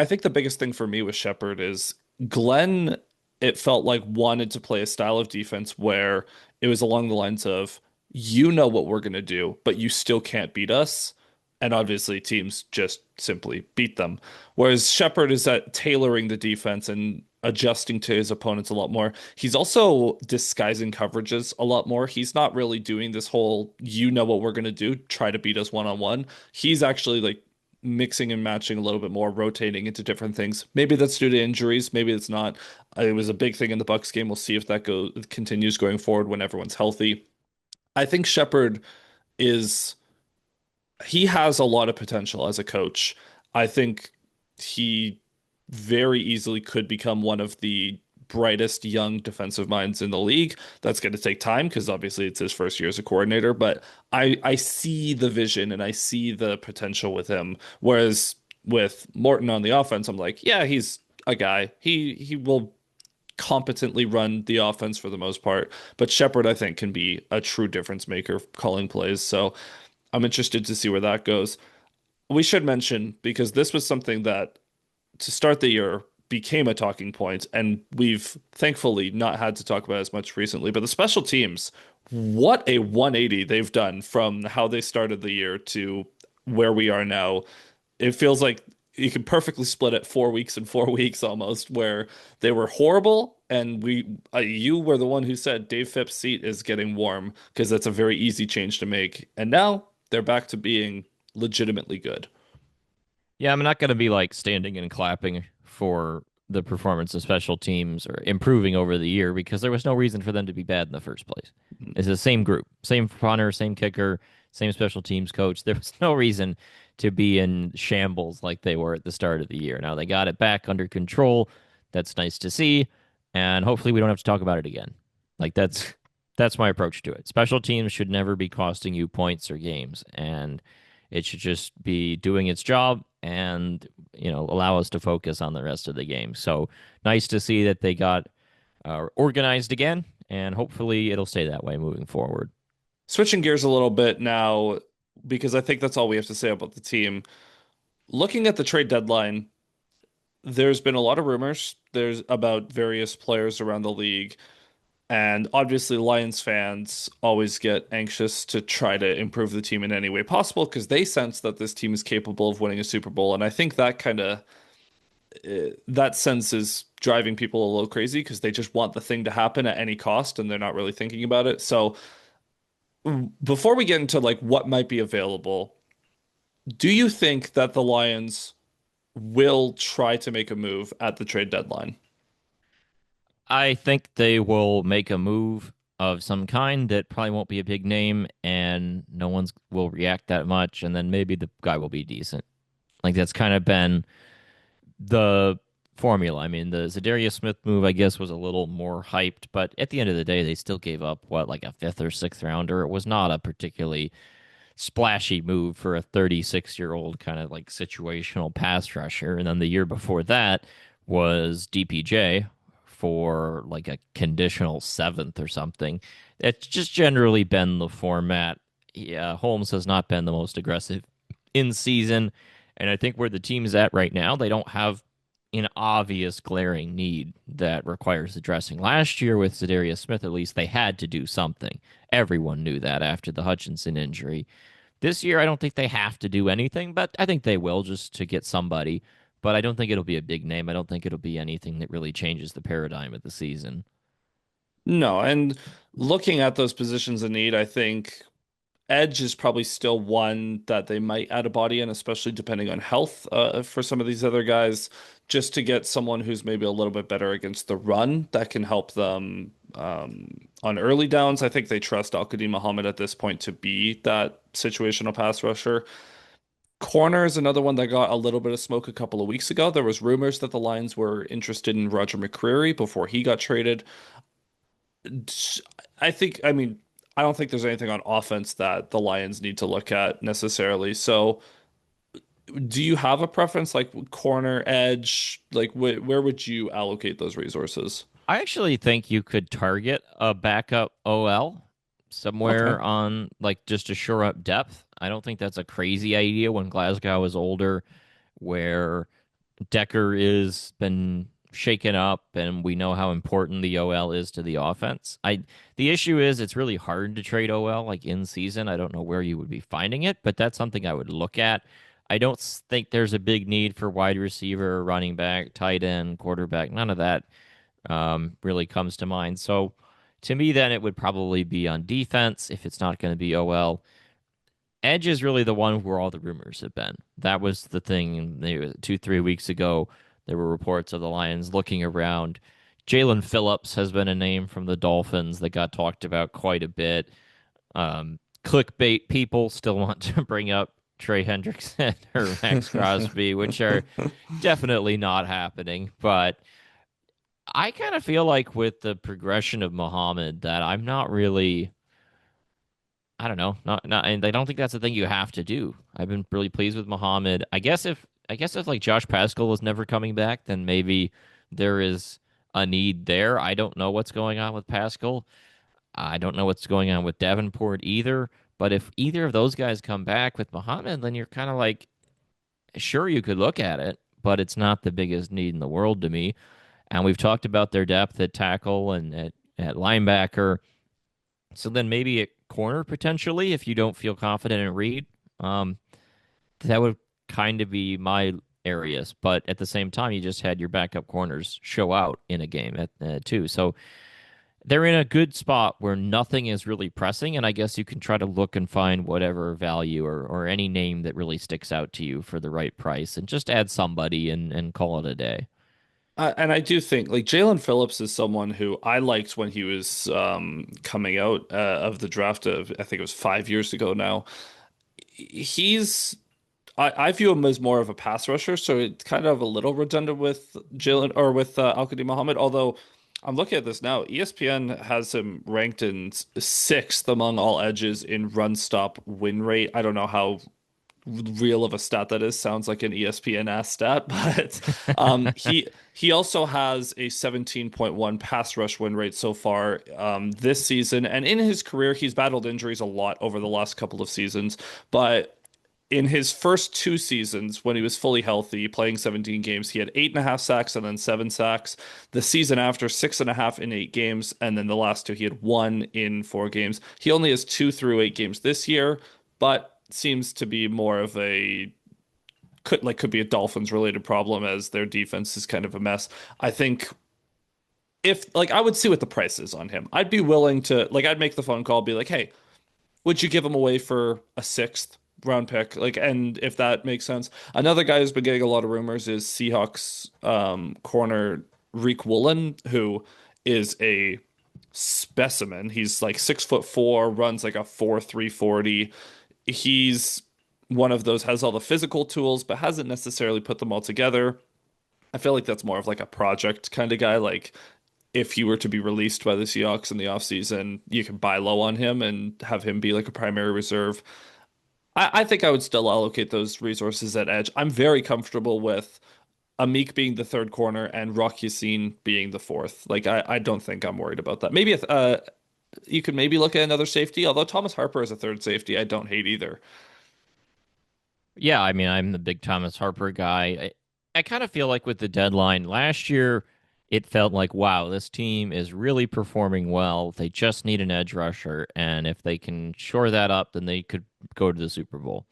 think the biggest thing for me with Shepard is Glenn, it felt like wanted to play a style of defense where it was along the lines of, you know what we're going to do, but you still can't beat us. and obviously teams just simply beat them. Whereas Shepard is at tailoring the defense and adjusting to his opponents a lot more. He's also disguising coverages a lot more. He's not really doing this whole, you know what we're going to do, try to beat us one on one. He's actually like mixing and matching a little bit more, rotating into different things. Maybe that's due to injuries, maybe it's not. It was a big thing in the Bucks game. We'll see if that continues going forward when everyone's healthy. I think Shepard is he has a lot of potential as a coach. I think he very easily could become one of the brightest young defensive minds in the league. That's going to take time because obviously it's his first year as a coordinator, but I see the vision and I see the potential with him. Whereas with Morton on the offense, I'm like, yeah, he's a guy. He will competently run the offense for the most part, but Shepard I think can be a true difference maker calling plays. So I'm interested to see where that goes. We should mention, because this was something that to start the year became a talking point, and we've thankfully not had to talk about as much recently, but the special teams, what a 180 they've done from how they started the year to where we are now. It feels like you could perfectly split it 4 weeks and 4 weeks almost, where they were horrible, and you were the one who said Dave Phipp's seat is getting warm because that's a very easy change to make, and now they're back to being legitimately good. Yeah, I'm not going to be like standing and clapping for the performance of special teams or improving over the year because there was no reason for them to be bad in the first place. It's the same group, same punter, same kicker, same special teams coach. There was no reason to be in shambles like they were at the start of the year. Now they got it back under control. That's nice to see, and hopefully we don't have to talk about it again. Like that's my approach to it. Special teams should never be costing you points or games, and it should just be doing its job and allow us to focus on the rest of the game. So nice to see that they got organized again, and hopefully it'll stay that way moving forward. Switching gears a little bit now, because I think that's all we have to say about the team. Looking at the trade deadline, there's been a lot of rumors. There's about various players around the league. And obviously, Lions fans always get anxious to try to improve the team in any way possible because they sense that this team is capable of winning a Super Bowl. And I think that that sense is driving people a little crazy because they just want the thing to happen at any cost and they're not really thinking about it. So before we get into like what might be available, do you think that the Lions will try to make a move at the trade deadline? I think they will make a move of some kind that probably won't be a big name and no one's will react that much, and then maybe the guy will be decent. Like that's kind of been the formula. I mean, the Zadarius Smith move, I guess, was a little more hyped, but at the end of the day, they still gave up what, like a fifth or sixth rounder. It was not a particularly splashy move for a 36-year-old kind of like situational pass rusher. And then the year before that was DPJ for like a conditional seventh or something. It's just generally been the format. Yeah, Holmes has not been the most aggressive in season. And I think where the team's at right now, they don't have an obvious glaring need that requires addressing. Last year with Zadarius Smith, at least, they had to do something. Everyone knew that after the Hutchinson injury. This year, I don't think they have to do anything, but I think they will just to get somebody. But I don't think it'll be a big name. I don't think it'll be anything that really changes the paradigm of the season. No, and looking at those positions in need, I think edge is probably still one that they might add a body in, especially depending on health for some of these other guys, just to get someone who's maybe a little bit better against the run that can help them on early downs. I think they trust Al-Qadim Muhammad at this point to be that situational pass rusher. Corner is another one that got a little bit of smoke a couple of weeks ago. There was rumors that the Lions were interested in Roger McCreary before he got traded. I mean, I don't think there's anything on offense that the Lions need to look at necessarily. So, do you have a preference, like corner, edge? Like, where would you allocate those resources? I actually think you could target a backup OL Okay. somewhere on like just to shore up depth. I don't think that's a crazy idea when Glasgow is older, where Decker is been shaken up, and we know how important the OL is to the offense. The issue is it's really hard to trade OL like in season. I don't know where you would be finding it, but that's something I would look at. I don't think there's a big need for wide receiver, running back, tight end, quarterback. None of that really comes to mind. So to me, then it would probably be on defense if it's not going to be OL. Edge is really the one where all the rumors have been. That was the thing 2, 3 weeks ago. There were reports of the Lions looking around. Jalen Phillips has been a name from the Dolphins that got talked about quite a bit. Clickbait people still want to bring up Trey Hendrickson or Max Crosby, which are definitely not happening. But I kind of feel like with the progression of Muhammad that I'm not really. I don't know. Not, and I don't think that's the thing you have to do. I've been really pleased with Muhammad. I guess if like Josh Pascal was never coming back, then maybe there is a need there. I don't know what's going on with Pascal. I don't know what's going on with Davenport either. But if either of those guys come back with Muhammad, then you're kind of like, sure, you could look at it, but it's not the biggest need in the world to me. And we've talked about their depth at tackle and at linebacker. So then maybe at corner potentially, if you don't feel confident in Reed, um, that would kind of be my areas. But at the same time, you just had your backup corners show out in a game too. So they're in a good spot where nothing is really pressing, and I guess you can try to look and find whatever value or any name that really sticks out to you for the right price, and just add somebody and call it a day. And I do think like Jalen Phillips is someone who I liked when he was coming out of the draft of I think it was 5 years ago now. He's I view him as more of a pass rusher, so it's kind of a little redundant with Jalen or with Al-Qadi Muhammad. Although I'm looking at this now, ESPN has him ranked in sixth among all edges in run stop win rate. I don't know how real of a stat that is. Sounds like an ESPN ass stat, but he also has a 17.1 pass rush win rate so far this season. And in his career, he's battled injuries a lot over the last couple of seasons, but in his first 2 seasons, when he was fully healthy, playing 17 games, he had 8.5 sacks and then 7 sacks. The season after, 6.5 in 8 games, and then the last two, he had 1 in 4 games. He only has 2 through 8 games this year, but seems to be more of a could be a Dolphins related problem as their defense is kind of a mess. I think if like I would see what the price is on him. I'd be willing to like I'd make the phone call, be like, hey, would you give him away for a sixth round pick? Like, and if that makes sense. Another guy who's been getting a lot of rumors is Seahawks corner Reek Woolen, who is a specimen. He's like 6'4", runs like a 4.3 40. He's one of those has all the physical tools, but hasn't necessarily put them all together. I feel like that's more of like a project kind of guy. Like if he were to be released by the Seahawks in the offseason, you can buy low on him and have him be like a primary reserve. I think I would still allocate those resources at edge. I'm very comfortable with Amik being the third corner and Rock Yassin being the fourth. Like I don't think I'm worried about that. Maybe you could maybe look at another safety, although Thomas Harper is a third safety. I don't hate either. Yeah, I mean, I'm the big Thomas Harper guy. I kind of feel like with the deadline last year, it felt like, wow, this team is really performing well. They just need an edge rusher. And if they can shore that up, then they could go to the Super Bowl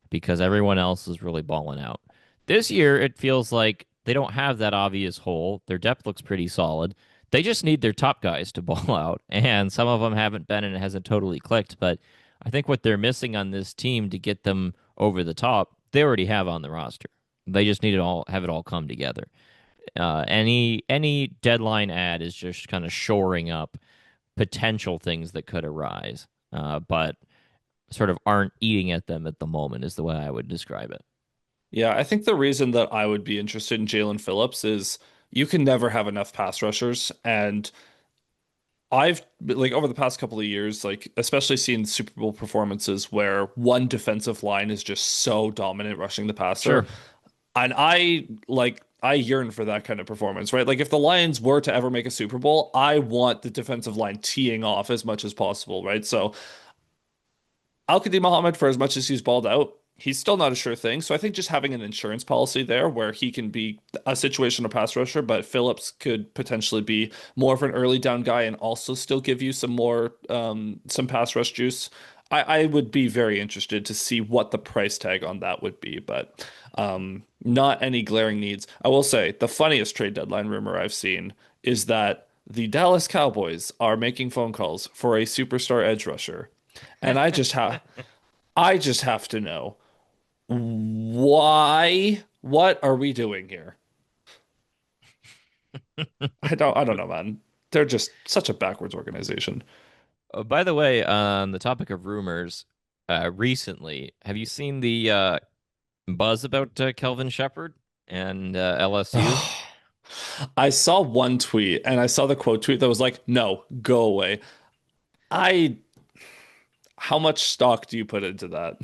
because everyone else is really balling out. This year, it feels like they don't have that obvious hole. Their depth looks pretty solid. They just need their top guys to ball out. And some of them haven't been and it hasn't totally clicked. But I think what they're missing on this team to get them over the top, they already have on the roster. They just need it all have it all come together. Any deadline ad is just kind of shoring up potential things that could arise, but sort of aren't eating at them at the moment is the way I would describe it. Yeah, I think the reason that I would be interested in Jalen Phillips is you can never have enough pass rushers. And I've like over the past couple of years, like especially seeing Super Bowl performances where one defensive line is just so dominant rushing the passer. Sure. And I yearn for that kind of performance, right? Like if the Lions were to ever make a Super Bowl, I want the defensive line teeing off as much as possible, right? So Al-Qadim Muhammad, for as much as he's balled out, he's still not a sure thing. So I think just having an insurance policy there where he can be a situational pass rusher, but Phillips could potentially be more of an early down guy and also still give you some more some pass rush juice. I would be very interested to see what the price tag on that would be, but not any glaring needs. I will say the funniest trade deadline rumor I've seen is that the Dallas Cowboys are making phone calls for a superstar edge rusher. And I just have to know why? What are we doing here? I don't know, man. They're just such a backwards organization. By the way, on the topic of rumors, recently, have you seen the buzz about Kelvin Shepherd and LSU? I saw one tweet and I saw the quote tweet that was like, "No, go away." I How much stock do you put into that?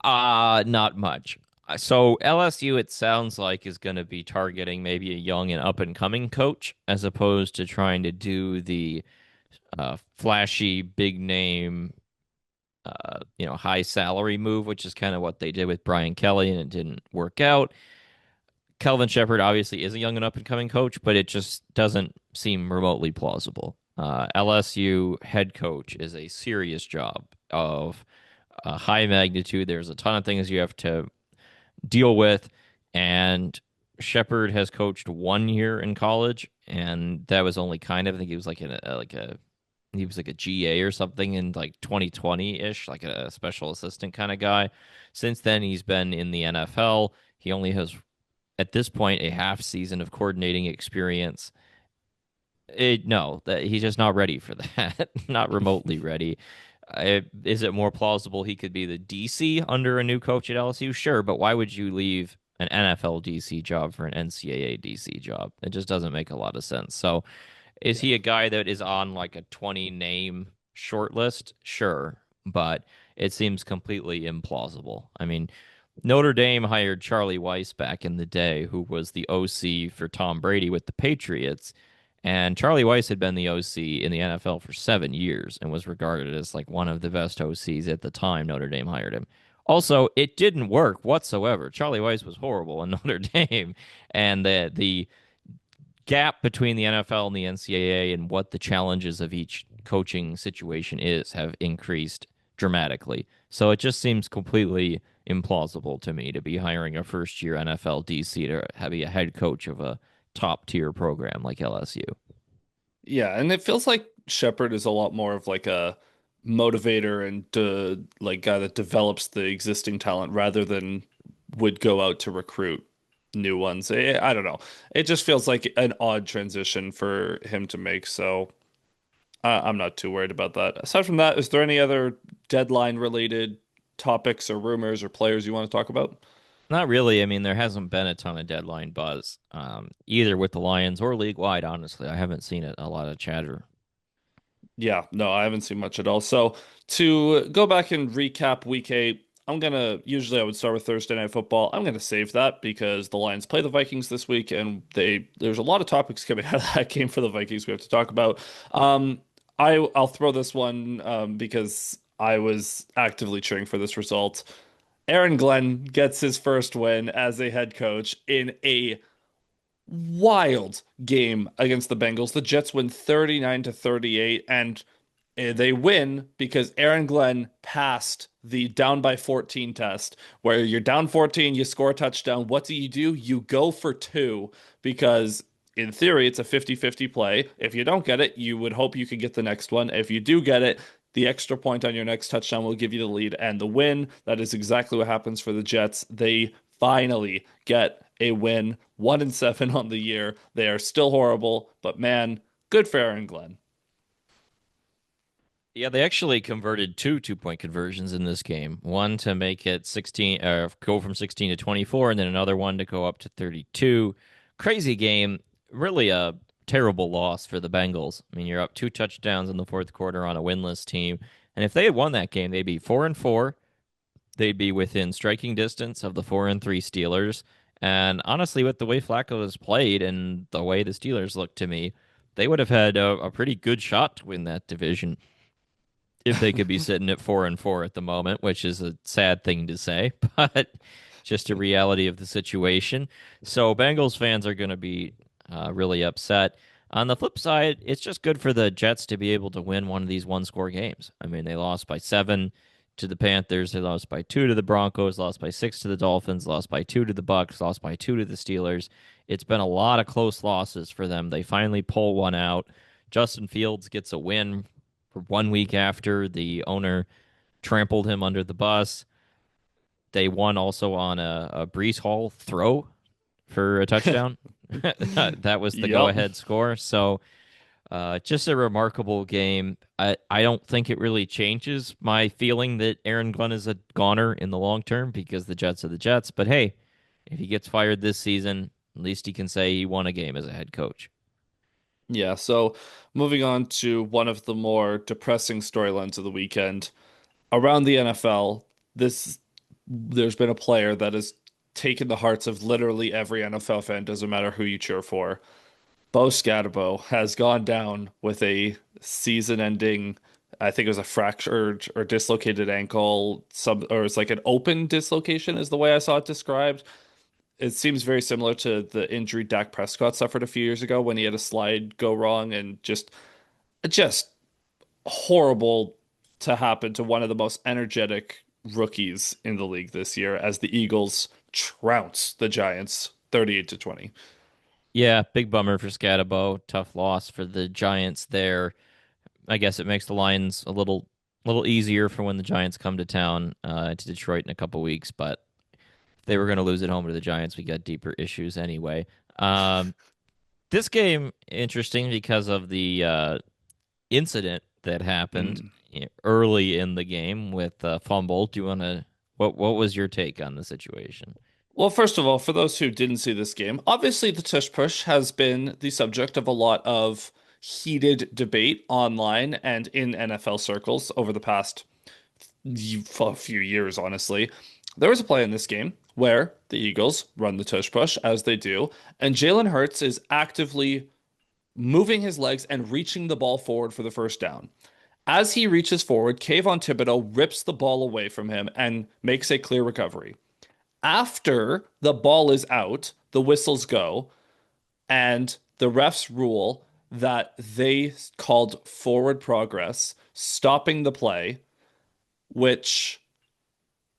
Not much. So LSU, it sounds like, is going to be targeting maybe a young and up and coming coach as opposed to trying to do the flashy, big name, high salary move, which is kind of what they did with Brian Kelly, and it didn't work out. Kelvin Shepherd obviously is a young and up and coming coach, but it just doesn't seem remotely plausible. LSU head coach is a serious job of high magnitude. There's a ton of things you have to deal with, and Shepherd has coached 1 year in college, and that was only kind of, I think he was like he was like a GA or something in like 2020-ish, like a special assistant kind of guy. Since then, he's been in the NFL. He only has, at this point, a half season of coordinating experience. No, that he's just not ready for that. Not remotely ready. Is it more plausible he could be the DC under a new coach at LSU? Sure, but why would you leave an NFL DC job for an NCAA DC job? It just doesn't make a lot of sense. So, is Yeah. he a guy that is on like a 20 name short list? Sure, but it seems completely implausible. I mean, Notre Dame hired Charlie Weiss back in the day, who was the OC for Tom Brady with the Patriots. And Charlie Weiss had been the OC in the NFL for 7 years and was regarded as like one of the best OCs at the time Notre Dame hired him. Also, it didn't work whatsoever. Charlie Weiss was horrible in Notre Dame, and the gap between the NFL and the NCAA and what the challenges of each coaching situation is have increased dramatically. So it just seems completely implausible to me to be hiring a first year NFL DC to be a head coach of a top tier program like LSU. Yeah, and it feels like Shepard is a lot more of like a motivator and like guy that develops the existing talent rather than would go out to recruit new ones. I don't know. It just feels like an odd transition for him to make, so I'm not too worried about that. Aside from that, is there any other deadline related topics or rumors or players you want to talk about? Not really. I mean, there hasn't been a ton of deadline buzz, either with the Lions or league wide, honestly. I haven't seen a lot of chatter. Yeah, no, I haven't seen much at all. So to go back and recap week 8, usually I would start with Thursday Night Football. I'm gonna save that because the Lions play the Vikings this week, and there's a lot of topics coming out of that game for the Vikings we have to talk about. Um, I'll throw this one because I was actively cheering for this result. Aaron Glenn gets his first win as a head coach in a wild game against the Bengals. The Jets win 39 to 38, and they win because Aaron Glenn passed the down by 14 test, where you're down 14, you score a touchdown. What do? You go for two because in theory it's a 50-50 play. If you don't get it, you would hope you could get the next one. If you do get it, the extra point on your next touchdown will give you the lead and the win. That is exactly what happens for the Jets. They finally get a win, 1-7 on the year. They are still horrible, but man, good for Aaron Glenn. Yeah, they actually converted two-point conversions in this game. One to make it 16, go from 16 to 24, and then another one to go up to 32. Crazy game. Really a terrible loss for the Bengals. I mean, you're up 2 touchdowns in the fourth quarter on a winless team. And if they had won that game, they'd be 4-4. They'd be within striking distance of the 4-3 Steelers. And honestly, with the way Flacco has played and the way the Steelers look to me, they would have had a pretty good shot to win that division. if they could be sitting at 4-4 at the moment, which is a sad thing to say, but just a reality of the situation. So Bengals fans are going to be really upset. On the flip side, it's just good for the Jets to be able to win one of these one-score games. I mean, they lost by 7 to the Panthers, they lost by 2 to the Broncos, lost by 6 to the Dolphins, lost by 2 to the Bucks, lost by 2 to the Steelers. It's been a lot of close losses for them. They finally pull one out. Justin Fields gets a win for 1 week after the owner trampled him under the bus. They won also on a Brees Hall throw for a touchdown. That was the go Yep. ahead score. So just a remarkable game. I don't think it really changes my feeling that Aaron Glenn is a goner in the long term because the Jets are the Jets. But hey, if he gets fired this season, at least he can say he won a game as a head coach. Yeah, so moving on to one of the more depressing storylines of the weekend. Around the NFL, this there's been a player that has taken the hearts of literally every NFL fan, doesn't matter who you cheer for. Bo Scatterbo has gone down with a season-ending, I think it was a fractured or dislocated ankle, or it's like an open dislocation is the way I saw it described. It seems very similar to the injury Dak Prescott suffered a few years ago when he had a slide go wrong and just horrible to happen to one of the most energetic rookies in the league this year as the Eagles trounce the Giants 38 to 20. Yeah, big bummer for Scatabo. Tough loss for the Giants there. I guess it makes the Lions a little easier for when the Giants come to town to Detroit in a couple weeks. But if they were going to lose at home to the Giants, we got deeper issues anyway. This game interesting because of the incident that happened Mm. early in the game with fumble. Do you want to? What was your take on the situation? Well, first of all, for those who didn't see this game, obviously the tush push has been the subject of a lot of heated debate online and in NFL circles over the past few years, honestly. There was a play in this game where the Eagles run the tush push as they do, and Jalen Hurts is actively moving his legs and reaching the ball forward for the first down. As he reaches forward, Kayvon Thibodeau rips the ball away from him and makes a clear recovery. After the ball is out, the whistles go, and the refs rule that they called forward progress, stopping the play, which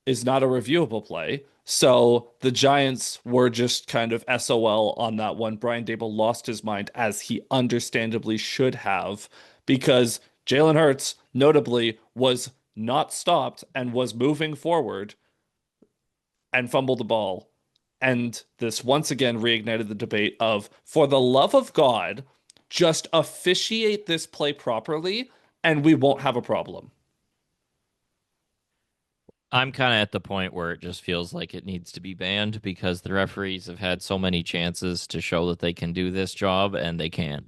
is not a reviewable play. So the Giants were just kind of SOL on that one. Brian Dable lost his mind as he understandably should have because Jalen Hurts notably was not stopped and was moving forward and fumbled the ball. And this once again reignited the debate of, for the love of God, just officiate this play properly and we won't have a problem. I'm kind of at the point where it just feels like it needs to be banned because the referees have had so many chances to show that they can do this job and they can't.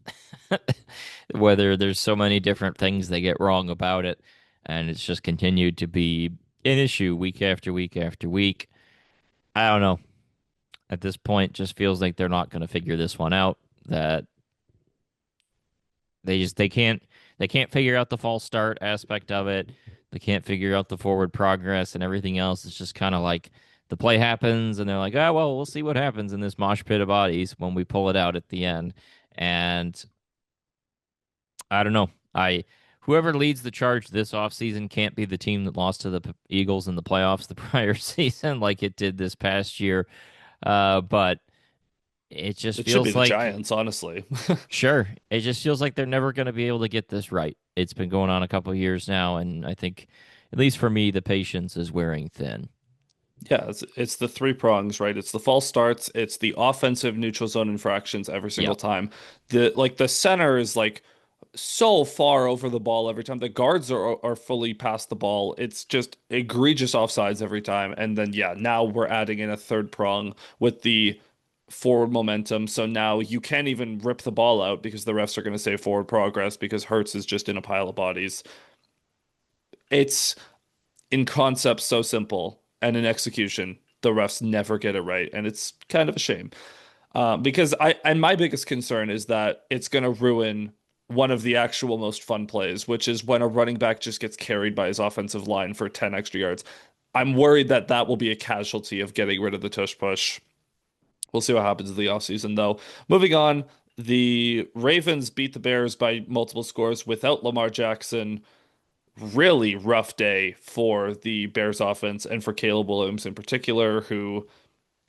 Whether there's so many different things they get wrong about it, and it's just continued to be an issue week after week after week. I don't know. At this point, just feels like they're not going to figure this one out. That they can't figure out the false start aspect of it. They can't figure out the forward progress and everything else. It's just kind of like the play happens and they're like, "Oh, well, we'll see what happens in this mosh pit of bodies when we pull it out at the end." And I don't know. I Whoever leads the charge this offseason can't be the team that lost to the Eagles in the playoffs the prior season like it did this past year. But it just It should be feels the like Giants, honestly. sure. It just feels like they're never going to be able to get this right. It's been going on a couple of years now, and I think, at least for me, the patience is wearing thin. Yeah, it's the three prongs, right? It's the false starts, it's the offensive neutral zone infractions every single Yep. time. The center is like so far over the ball every time. The guards are fully past the ball. It's just egregious offsides every time. And then yeah, now we're adding in a third prong with the forward momentum. So now you can't even rip the ball out because the refs are going to say forward progress because Hertz is just in a pile of bodies. It's in concept so simple, and in execution, the refs never get it right, and it's kind of a shame. Because my biggest concern is that it's going to ruin. one of the actual most fun plays, which is when a running back just gets carried by his offensive line for 10 extra yards. I'm worried that that will be a casualty of getting rid of the tush push. We'll see what happens in the offseason, though. Moving on, the Ravens beat the Bears by multiple scores without Lamar Jackson. Really rough day for the Bears offense and for Caleb Williams in particular, who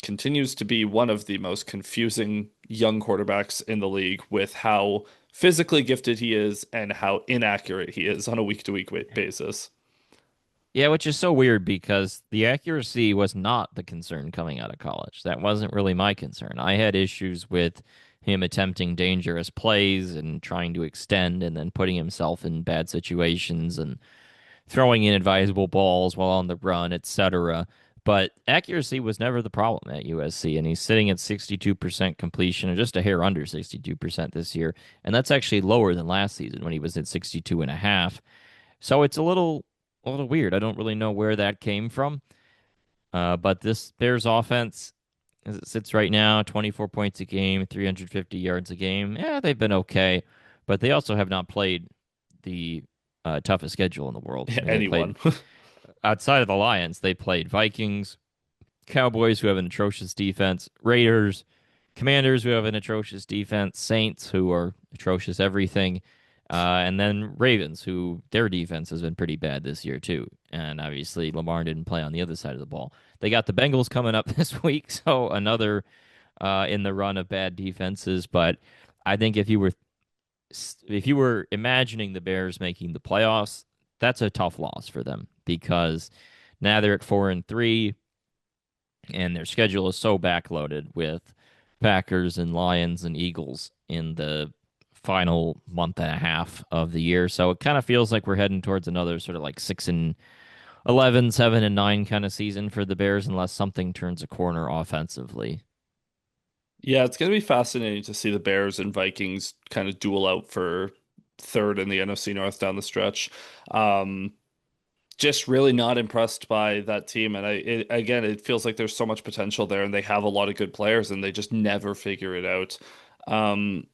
continues to be one of the most confusing young quarterbacks in the league with how physically gifted he is and how inaccurate he is on a week-to-week basis. Yeah, which is so weird because the accuracy was not the concern coming out of college. That wasn't really my concern. I had issues with him attempting dangerous plays and trying to extend and then putting himself in bad situations and throwing inadvisable balls while on the run, etc. But accuracy was never the problem at USC, and he's sitting at 62% completion, or just a hair under 62% this year. And that's actually lower than last season when he was at 62.5. So it's a little weird. I don't really know where that came from. But this Bears offense, as it sits right now, 24 points a game, 350 yards a game. Yeah, they've been okay, but they also have not played the toughest schedule in the world. I mean, they played Anyone. outside of the Lions, they played Vikings, Cowboys, who have an atrocious defense, Raiders, Commanders, who have an atrocious defense, Saints, who are atrocious everything, and then Ravens, who their defense has been pretty bad this year too. And obviously, Lamar didn't play on the other side of the ball. They got the Bengals coming up this week, so another in the run of bad defenses. But I think if you were imagining the Bears making the playoffs, that's a tough loss for them because now they're at 4-3 and their schedule is so backloaded with Packers and Lions and Eagles in the final month and a half of the year. So it kind of feels like we're heading towards another sort of like 6-11, 7-9 kind of season for the Bears unless something turns a corner offensively. Yeah, it's going to be fascinating to see the Bears and Vikings kind of duel out for third in the NFC North down the stretch. Um, just really not impressed by that team. And again, it feels like there's so much potential there and they have a lot of good players and they just never figure it out. Um,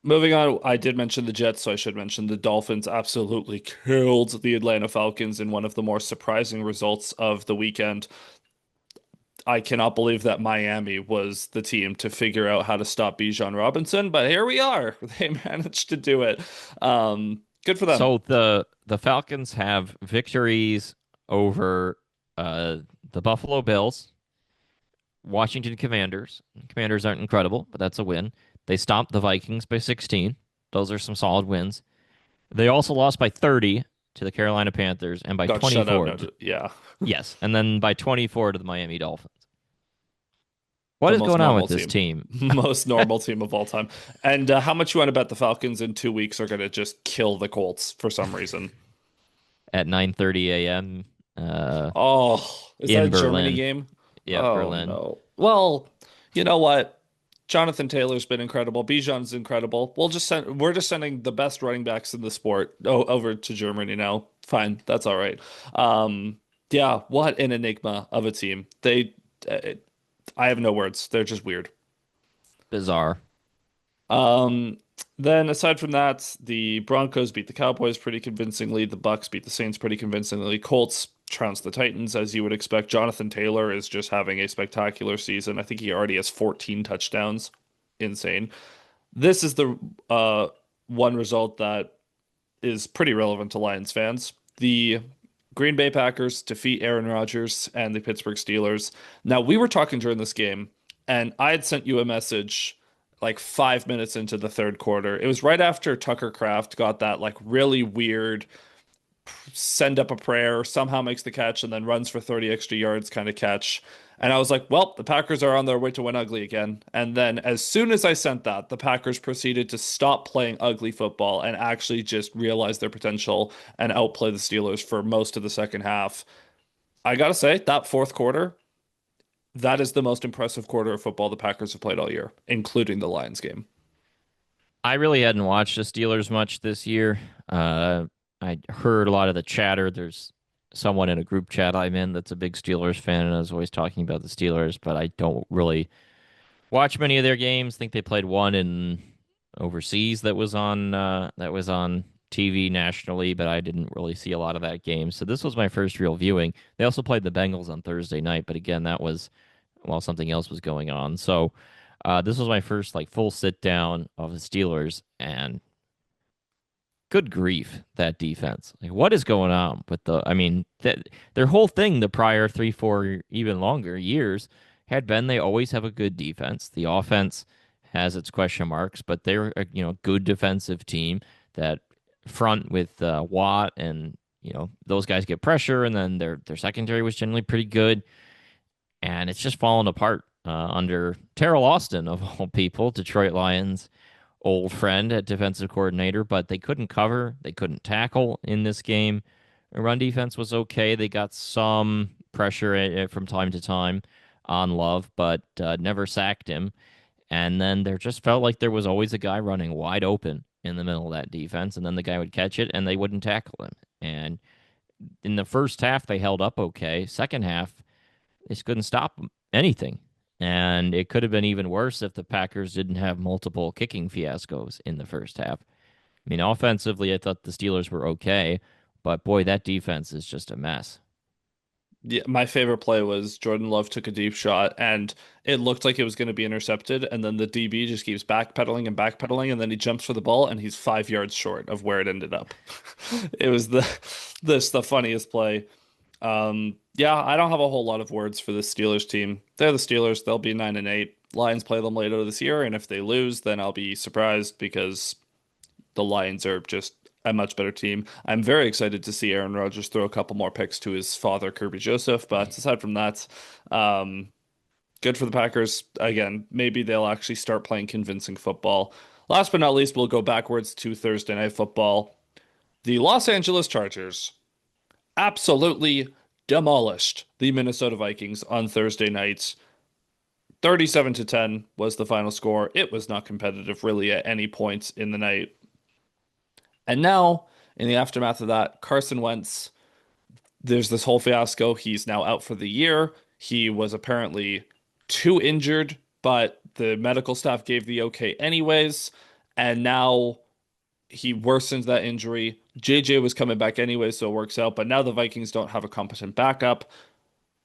Moving on, I did mention the Jets, so I should mention the Dolphins absolutely killed the Atlanta Falcons in one of the more surprising results of the weekend. I cannot believe that Miami was the team to figure out how to stop Bijan Robinson, but here we are. They managed to do it. Good for them. So the Falcons have victories over the Buffalo Bills, Washington Commanders. Commanders aren't incredible, but that's a win. They stomped the Vikings by 16. Those are some solid wins. They also lost by 30 to the Carolina Panthers and by Got shut out. 24 No, to, yeah, yes, and then by 24 to the Miami Dolphins. What the is most going on with normal this team, team? most normal team of all time. And how much you want to bet the Falcons in 2 weeks are going to just kill the Colts for some reason? At 9:30 a.m. Oh, is that a in Germany Berlin. game? Yeah, Oh Berlin. no. Well, you know what? Jonathan Taylor's been incredible. Bijan's incredible. We're just sending the best running backs in the sport over to Germany now. Fine, that's all right. Yeah, what an enigma of a team. Uh, I have no words. They're just weird. Bizarre. Um, then aside from that, the Broncos beat the Cowboys pretty convincingly. The Bucks beat the Saints pretty convincingly. Colts trounced the Titans as you would expect. Jonathan Taylor is just having a spectacular season. I think he already has 14 touchdowns. Insane. This is the one result that is pretty relevant to Lions fans. The Green Bay Packers defeat Aaron Rodgers and the Pittsburgh Steelers. Now, we were talking during this game, and I had sent you a message like 5 minutes into the third quarter. It was right after Tucker Kraft got that like really weird send up a prayer, somehow makes the catch, and then runs for 30 extra yards kind of catch. And I was like, well, the Packers are on their way to win ugly again. And then as soon as I sent that, the Packers proceeded to stop playing ugly football and actually just realize their potential and outplay the Steelers for most of the second half. I gotta say, that fourth quarter, that is the most impressive quarter of football the Packers have played all year, including the Lions game. I really hadn't watched the Steelers much this year. I heard a lot of the chatter. There's someone in a group chat I'm in that's a big Steelers fan, and I was always talking about the Steelers, but I don't really watch many of their games. I think they played one in overseas that was on TV nationally, but I didn't really see a lot of that game. So this was my first real viewing. They also played the Bengals on Thursday night, but again, that was while something else was going on. So this was my first like full sit down of the Steelers, and good grief, that defense. Like, what is going on with I mean, their whole thing the prior 3, 4, even longer years had been they always have a good defense. The offense has its question marks, but they're a good defensive team that front with Watt and those guys get pressure, and then their secondary was generally pretty good, and it's just fallen apart under Terrell Austin of all people, Detroit Lions old friend at defensive coordinator, but they couldn't cover. They couldn't tackle in this game. The run defense was okay. They got some pressure from time to time on Love, but never sacked him. And then there just felt like there was always a guy running wide open in the middle of that defense, and then the guy would catch it and they wouldn't tackle him. And in the first half, they held up okay. Second half, they just couldn't stop anything. And it could have been even worse if the Packers didn't have multiple kicking fiascos in the first half. I mean, offensively, I thought the Steelers were okay, but boy, that defense is just a mess. Yeah, my favorite play was Jordan Love took a deep shot and it looked like it was going to be intercepted, and then the DB just keeps backpedaling and backpedaling, and then he jumps for the ball and he's 5 yards short of where it ended up. It was the funniest play. Yeah, I don't have a whole lot of words for the Steelers team. They're the Steelers. They'll be 9-8. Lions play them later this year, and if they lose, then I'll be surprised because the Lions are just a much better team. I'm very excited to see Aaron Rodgers throw a couple more picks to his father, Kirby Joseph. But aside from that, um, good for the Packers. Again, maybe they'll actually start playing convincing football. Last but not least, we'll go backwards to Thursday Night Football. The Los Angeles Chargers absolutely demolished the Minnesota Vikings on Thursday night. 37 to 10 was the final score. It was not competitive really at any point in the night. And now, in the aftermath of that, Carson Wentz, there's this whole fiasco. He's now out for the year. He was apparently too injured, but the medical staff gave the okay anyways. And now he worsens that injury. JJ was coming back anyway, so it works out. But now the Vikings don't have a competent backup.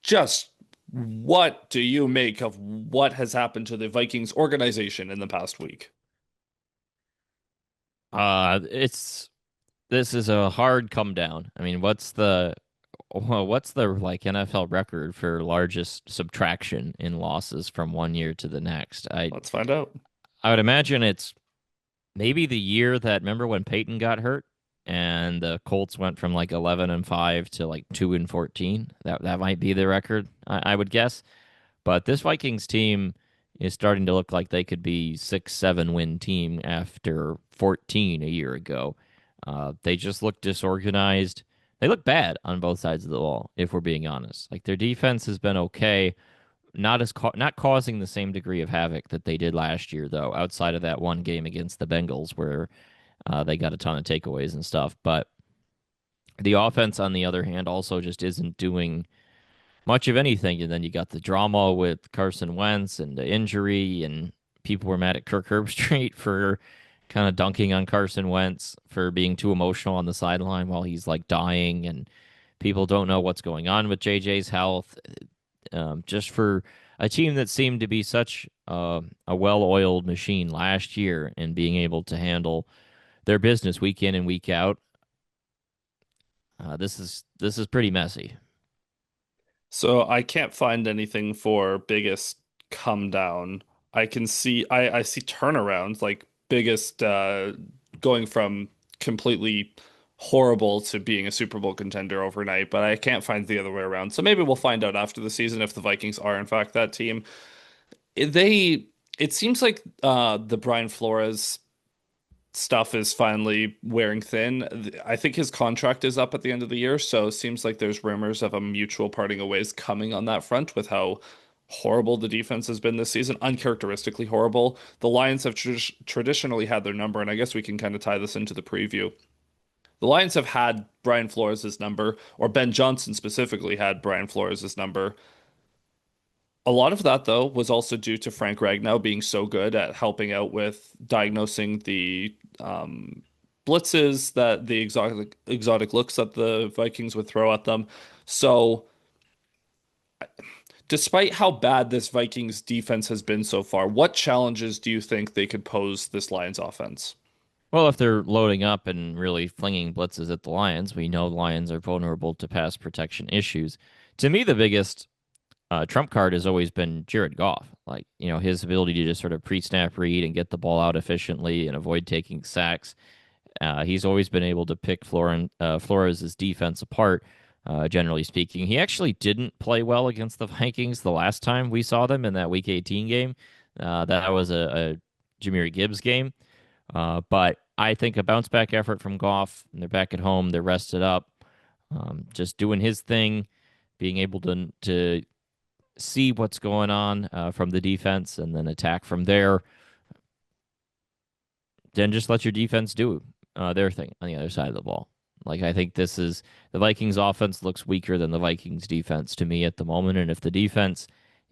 Just what do you make of what has happened to the Vikings organization in the past week? It's this is a hard come down. I mean, what's the like NFL record for largest subtraction in losses from one year to the next? I Let's find out. I would imagine it's maybe the year that remember when Peyton got hurt and the Colts went from like 11-5 to like 2-14. That might be the record, I would guess. But this Vikings team is starting to look like they could be 6-7 win team after 14 a year ago. They just look disorganized. They look bad on both sides of the ball, if we're being honest. Like their defense has been okay, not causing the same degree of havoc that they did last year, though. Outside of that one game against the Bengals, where they got a ton of takeaways and stuff, but the offense, on the other hand, also just isn't doing much of anything. And then you got the drama with Carson Wentz and the injury, and people were mad at Kirk Herbstreit for kind of dunking on Carson Wentz for being too emotional on the sideline while he's like dying, and people don't know what's going on with JJ's health. Just for a team that seemed to be such a well-oiled machine last year and being able to handle their business week in and week out, this is pretty messy. So I can't find anything for biggest come down. I see turnarounds like biggest going from completely horrible to being a Super Bowl contender overnight, but I can't find the other way around. So maybe we'll find out after the season if the Vikings are in fact that team. They it seems like the Brian Flores stuff is finally wearing thin. I think his contract is up at the end of the year, so it seems like there's rumors of a mutual parting of ways coming on that front with how horrible the defense has been this season, uncharacteristically horrible. The Lions have traditionally had their number, and I guess we can kind of tie this into the preview. The Lions have had Brian Flores' number, or Ben Johnson specifically had Brian Flores' number A lot of that, though, was also due to Frank Ragnow being so good at helping out with diagnosing the blitzes that the exotic looks that the Vikings would throw at them. So, despite how bad this Vikings defense has been so far, what challenges do you think they could pose this Lions offense? Well, if they're loading up and really flinging blitzes at the Lions, we know Lions are vulnerable to pass protection issues. To me, the biggest trump card has always been Jared Goff. Like, his ability to just sort of pre-snap read and get the ball out efficiently and avoid taking sacks. He's always been able to pick Flores' defense apart, generally speaking. He actually didn't play well against the Vikings the last time we saw them in that Week 18 game. That was a Jahmyr Gibbs game. But I think a bounce back effort from Goff, and they're back at home, they're rested up, just doing his thing, being able to see what's going on from the defense and then attack from there. Then just let your defense do their thing on the other side of the ball. Like, I think this is the Vikings offense looks weaker than the Vikings defense to me at the moment. And if the defense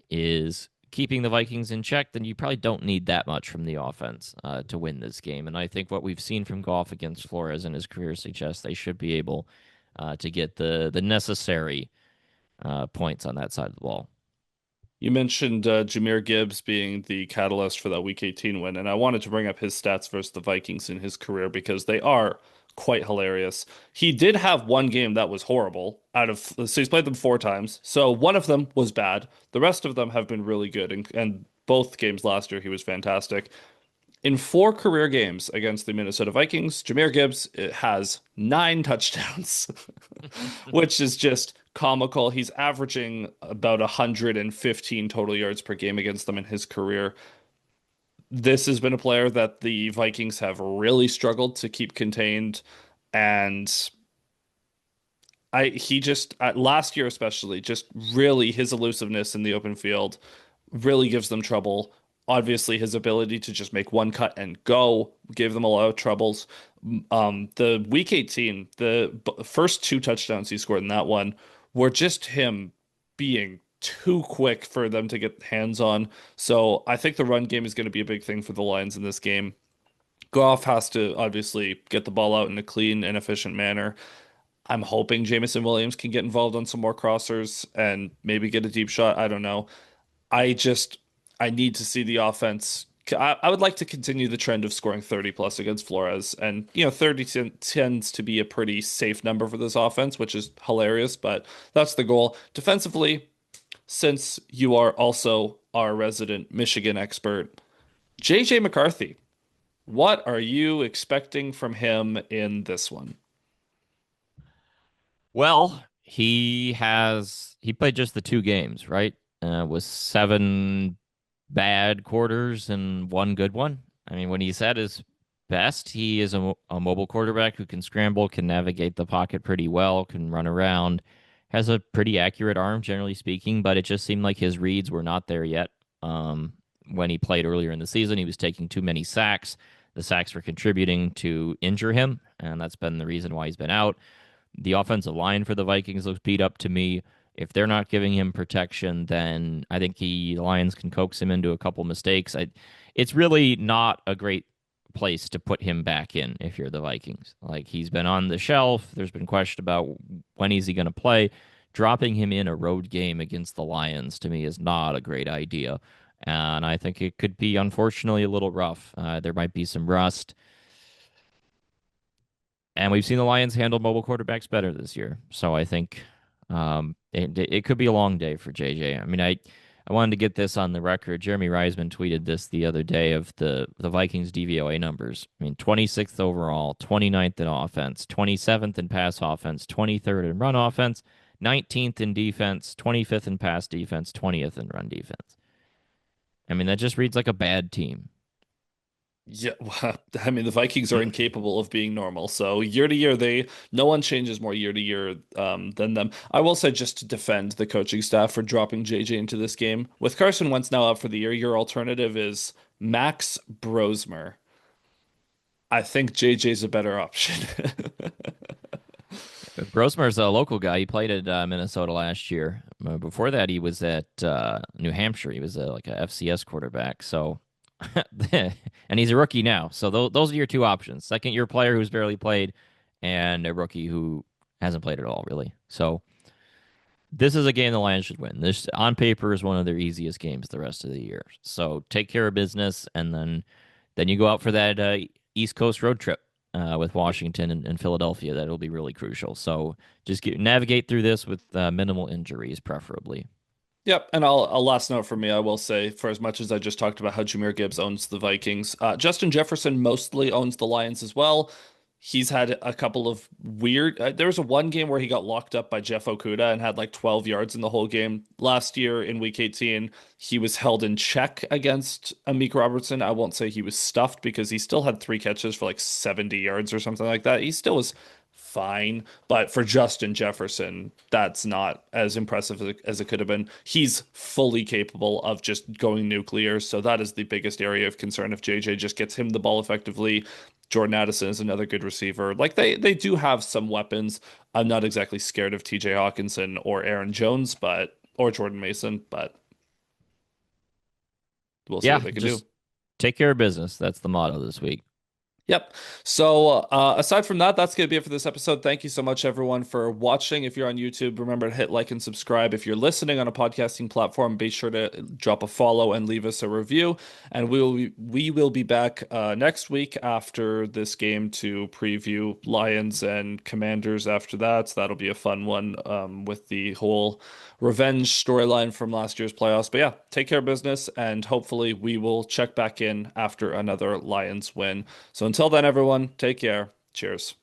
is keeping the Vikings in check, then you probably don't need that much from the offense to win this game. And I think what we've seen from Goff against Flores in his career suggests they should be able to get the necessary points on that side of the ball. You mentioned Jahmyr Gibbs being the catalyst for that Week 18 win, and I wanted to bring up his stats versus the Vikings in his career because they are quite hilarious. He did have one game that was horrible so he's played them four times. So one of them was bad. The rest of them have been really good, and both games last year he was fantastic. In four career games against the Minnesota Vikings, Jahmyr Gibbs has nine touchdowns, which is just comical. He's averaging about 115 total yards per game against them in his career. This has been a player that the Vikings have really struggled to keep contained, and he just last year especially just really his elusiveness in the open field really gives them trouble. Obviously, his ability to just make one cut and go gave them a lot of troubles. The Week 18, first two touchdowns he scored in that one were just him being too quick for them to get hands on. So I think the run game is going to be a big thing for the Lions in this game. Goff has to obviously get the ball out in a clean and efficient manner. I'm hoping Jamison Williams can get involved on some more crossers and maybe get a deep shot. I don't know. I just I need to see the offense. I would like to continue the trend of scoring 30 plus against Flores. And, 30 tends to be a pretty safe number for this offense, which is hilarious, but that's the goal. Defensively, since you are also our resident Michigan expert, JJ McCarthy, what are you expecting from him in this one? Well, he played just the two games, right? Was seven bad quarters and one good one. I mean, when he's at his best, he is a mobile quarterback who can scramble, can navigate the pocket pretty well, can run around, has a pretty accurate arm, generally speaking, but it just seemed like his reads were not there yet. When he played earlier in the season, he was taking too many sacks. The sacks were contributing to injure him, and that's been the reason why he's been out. The offensive line for the Vikings looks beat up to me. If they're not giving him protection, then I think the Lions can coax him into a couple mistakes. It's really not a great place to put him back in if you're the Vikings. Like, he's been on the shelf. There's been question about when is he going to play. Dropping him in a road game against the Lions to me is not a great idea. And I think it could be, unfortunately, a little rough. There might be some rust. And we've seen the Lions handle mobile quarterbacks better this year. So I think it could be a long day for JJ. I mean, I wanted to get this on the record. Jeremy Reisman tweeted this the other day of the Vikings DVOA numbers. I mean, 26th overall, 29th in offense, 27th in pass offense, 23rd in run offense, 19th in defense, 25th in pass defense, 20th in run defense. I mean, that just reads like a bad team. Yeah, well, I mean the Vikings are incapable of being normal. So year to year, no one changes more year to year than them. I will say just to defend the coaching staff for dropping JJ into this game. With Carson Wentz now out for the year, your alternative is Max Brosmer. I think JJ's a better option. Brosmer's a local guy. He played at Minnesota last year. Before that, he was at New Hampshire. He was like a FCS quarterback. So, and he's a rookie now. So those are your two options: second year player who's barely played, and a rookie who hasn't played at all, really. So this is a game the Lions should win. This on paper is one of their easiest games the rest of the year. So take care of business, and then you go out for that East Coast road trip with Washington and Philadelphia. That'll be really crucial. So just navigate through this with minimal injuries, preferably. Yep, and a last note for me, I will say, for as much as I just talked about how Jahmyr Gibbs owns the Vikings, Justin Jefferson mostly owns the Lions as well. He's had a couple of weird. There was a one game where he got locked up by Jeff Okuda and had like 12 yards in the whole game. Last year in Week 18, he was held in check against Amik Robertson. I won't say he was stuffed because he still had three catches for like 70 yards or something like that. He still was fine. But for Justin Jefferson, that's not as impressive as it could have been. He's fully capable of just going nuclear. So that is the biggest area of concern if JJ just gets him the ball effectively. Jordan Addison is another good receiver. Like they do have some weapons. I'm not exactly scared of TJ Hawkinson or Aaron Jones, but or Jordan Mason, but we'll see Yeah, what they can do. just take care of business. That's the motto this week. Yep. So, aside from that, that's going to be it for this episode. Thank you so much, everyone, for watching. If you're on YouTube, remember to hit like and subscribe. If you're listening on a podcasting platform, be sure to drop a follow and leave us a review. And we will be back next week after this game to preview Lions and Commanders after that. So that'll be a fun one with the whole revenge storyline from last year's playoffs. But yeah, take care of business, and hopefully we will check back in after another Lions win. So until then, everyone, take care. Cheers.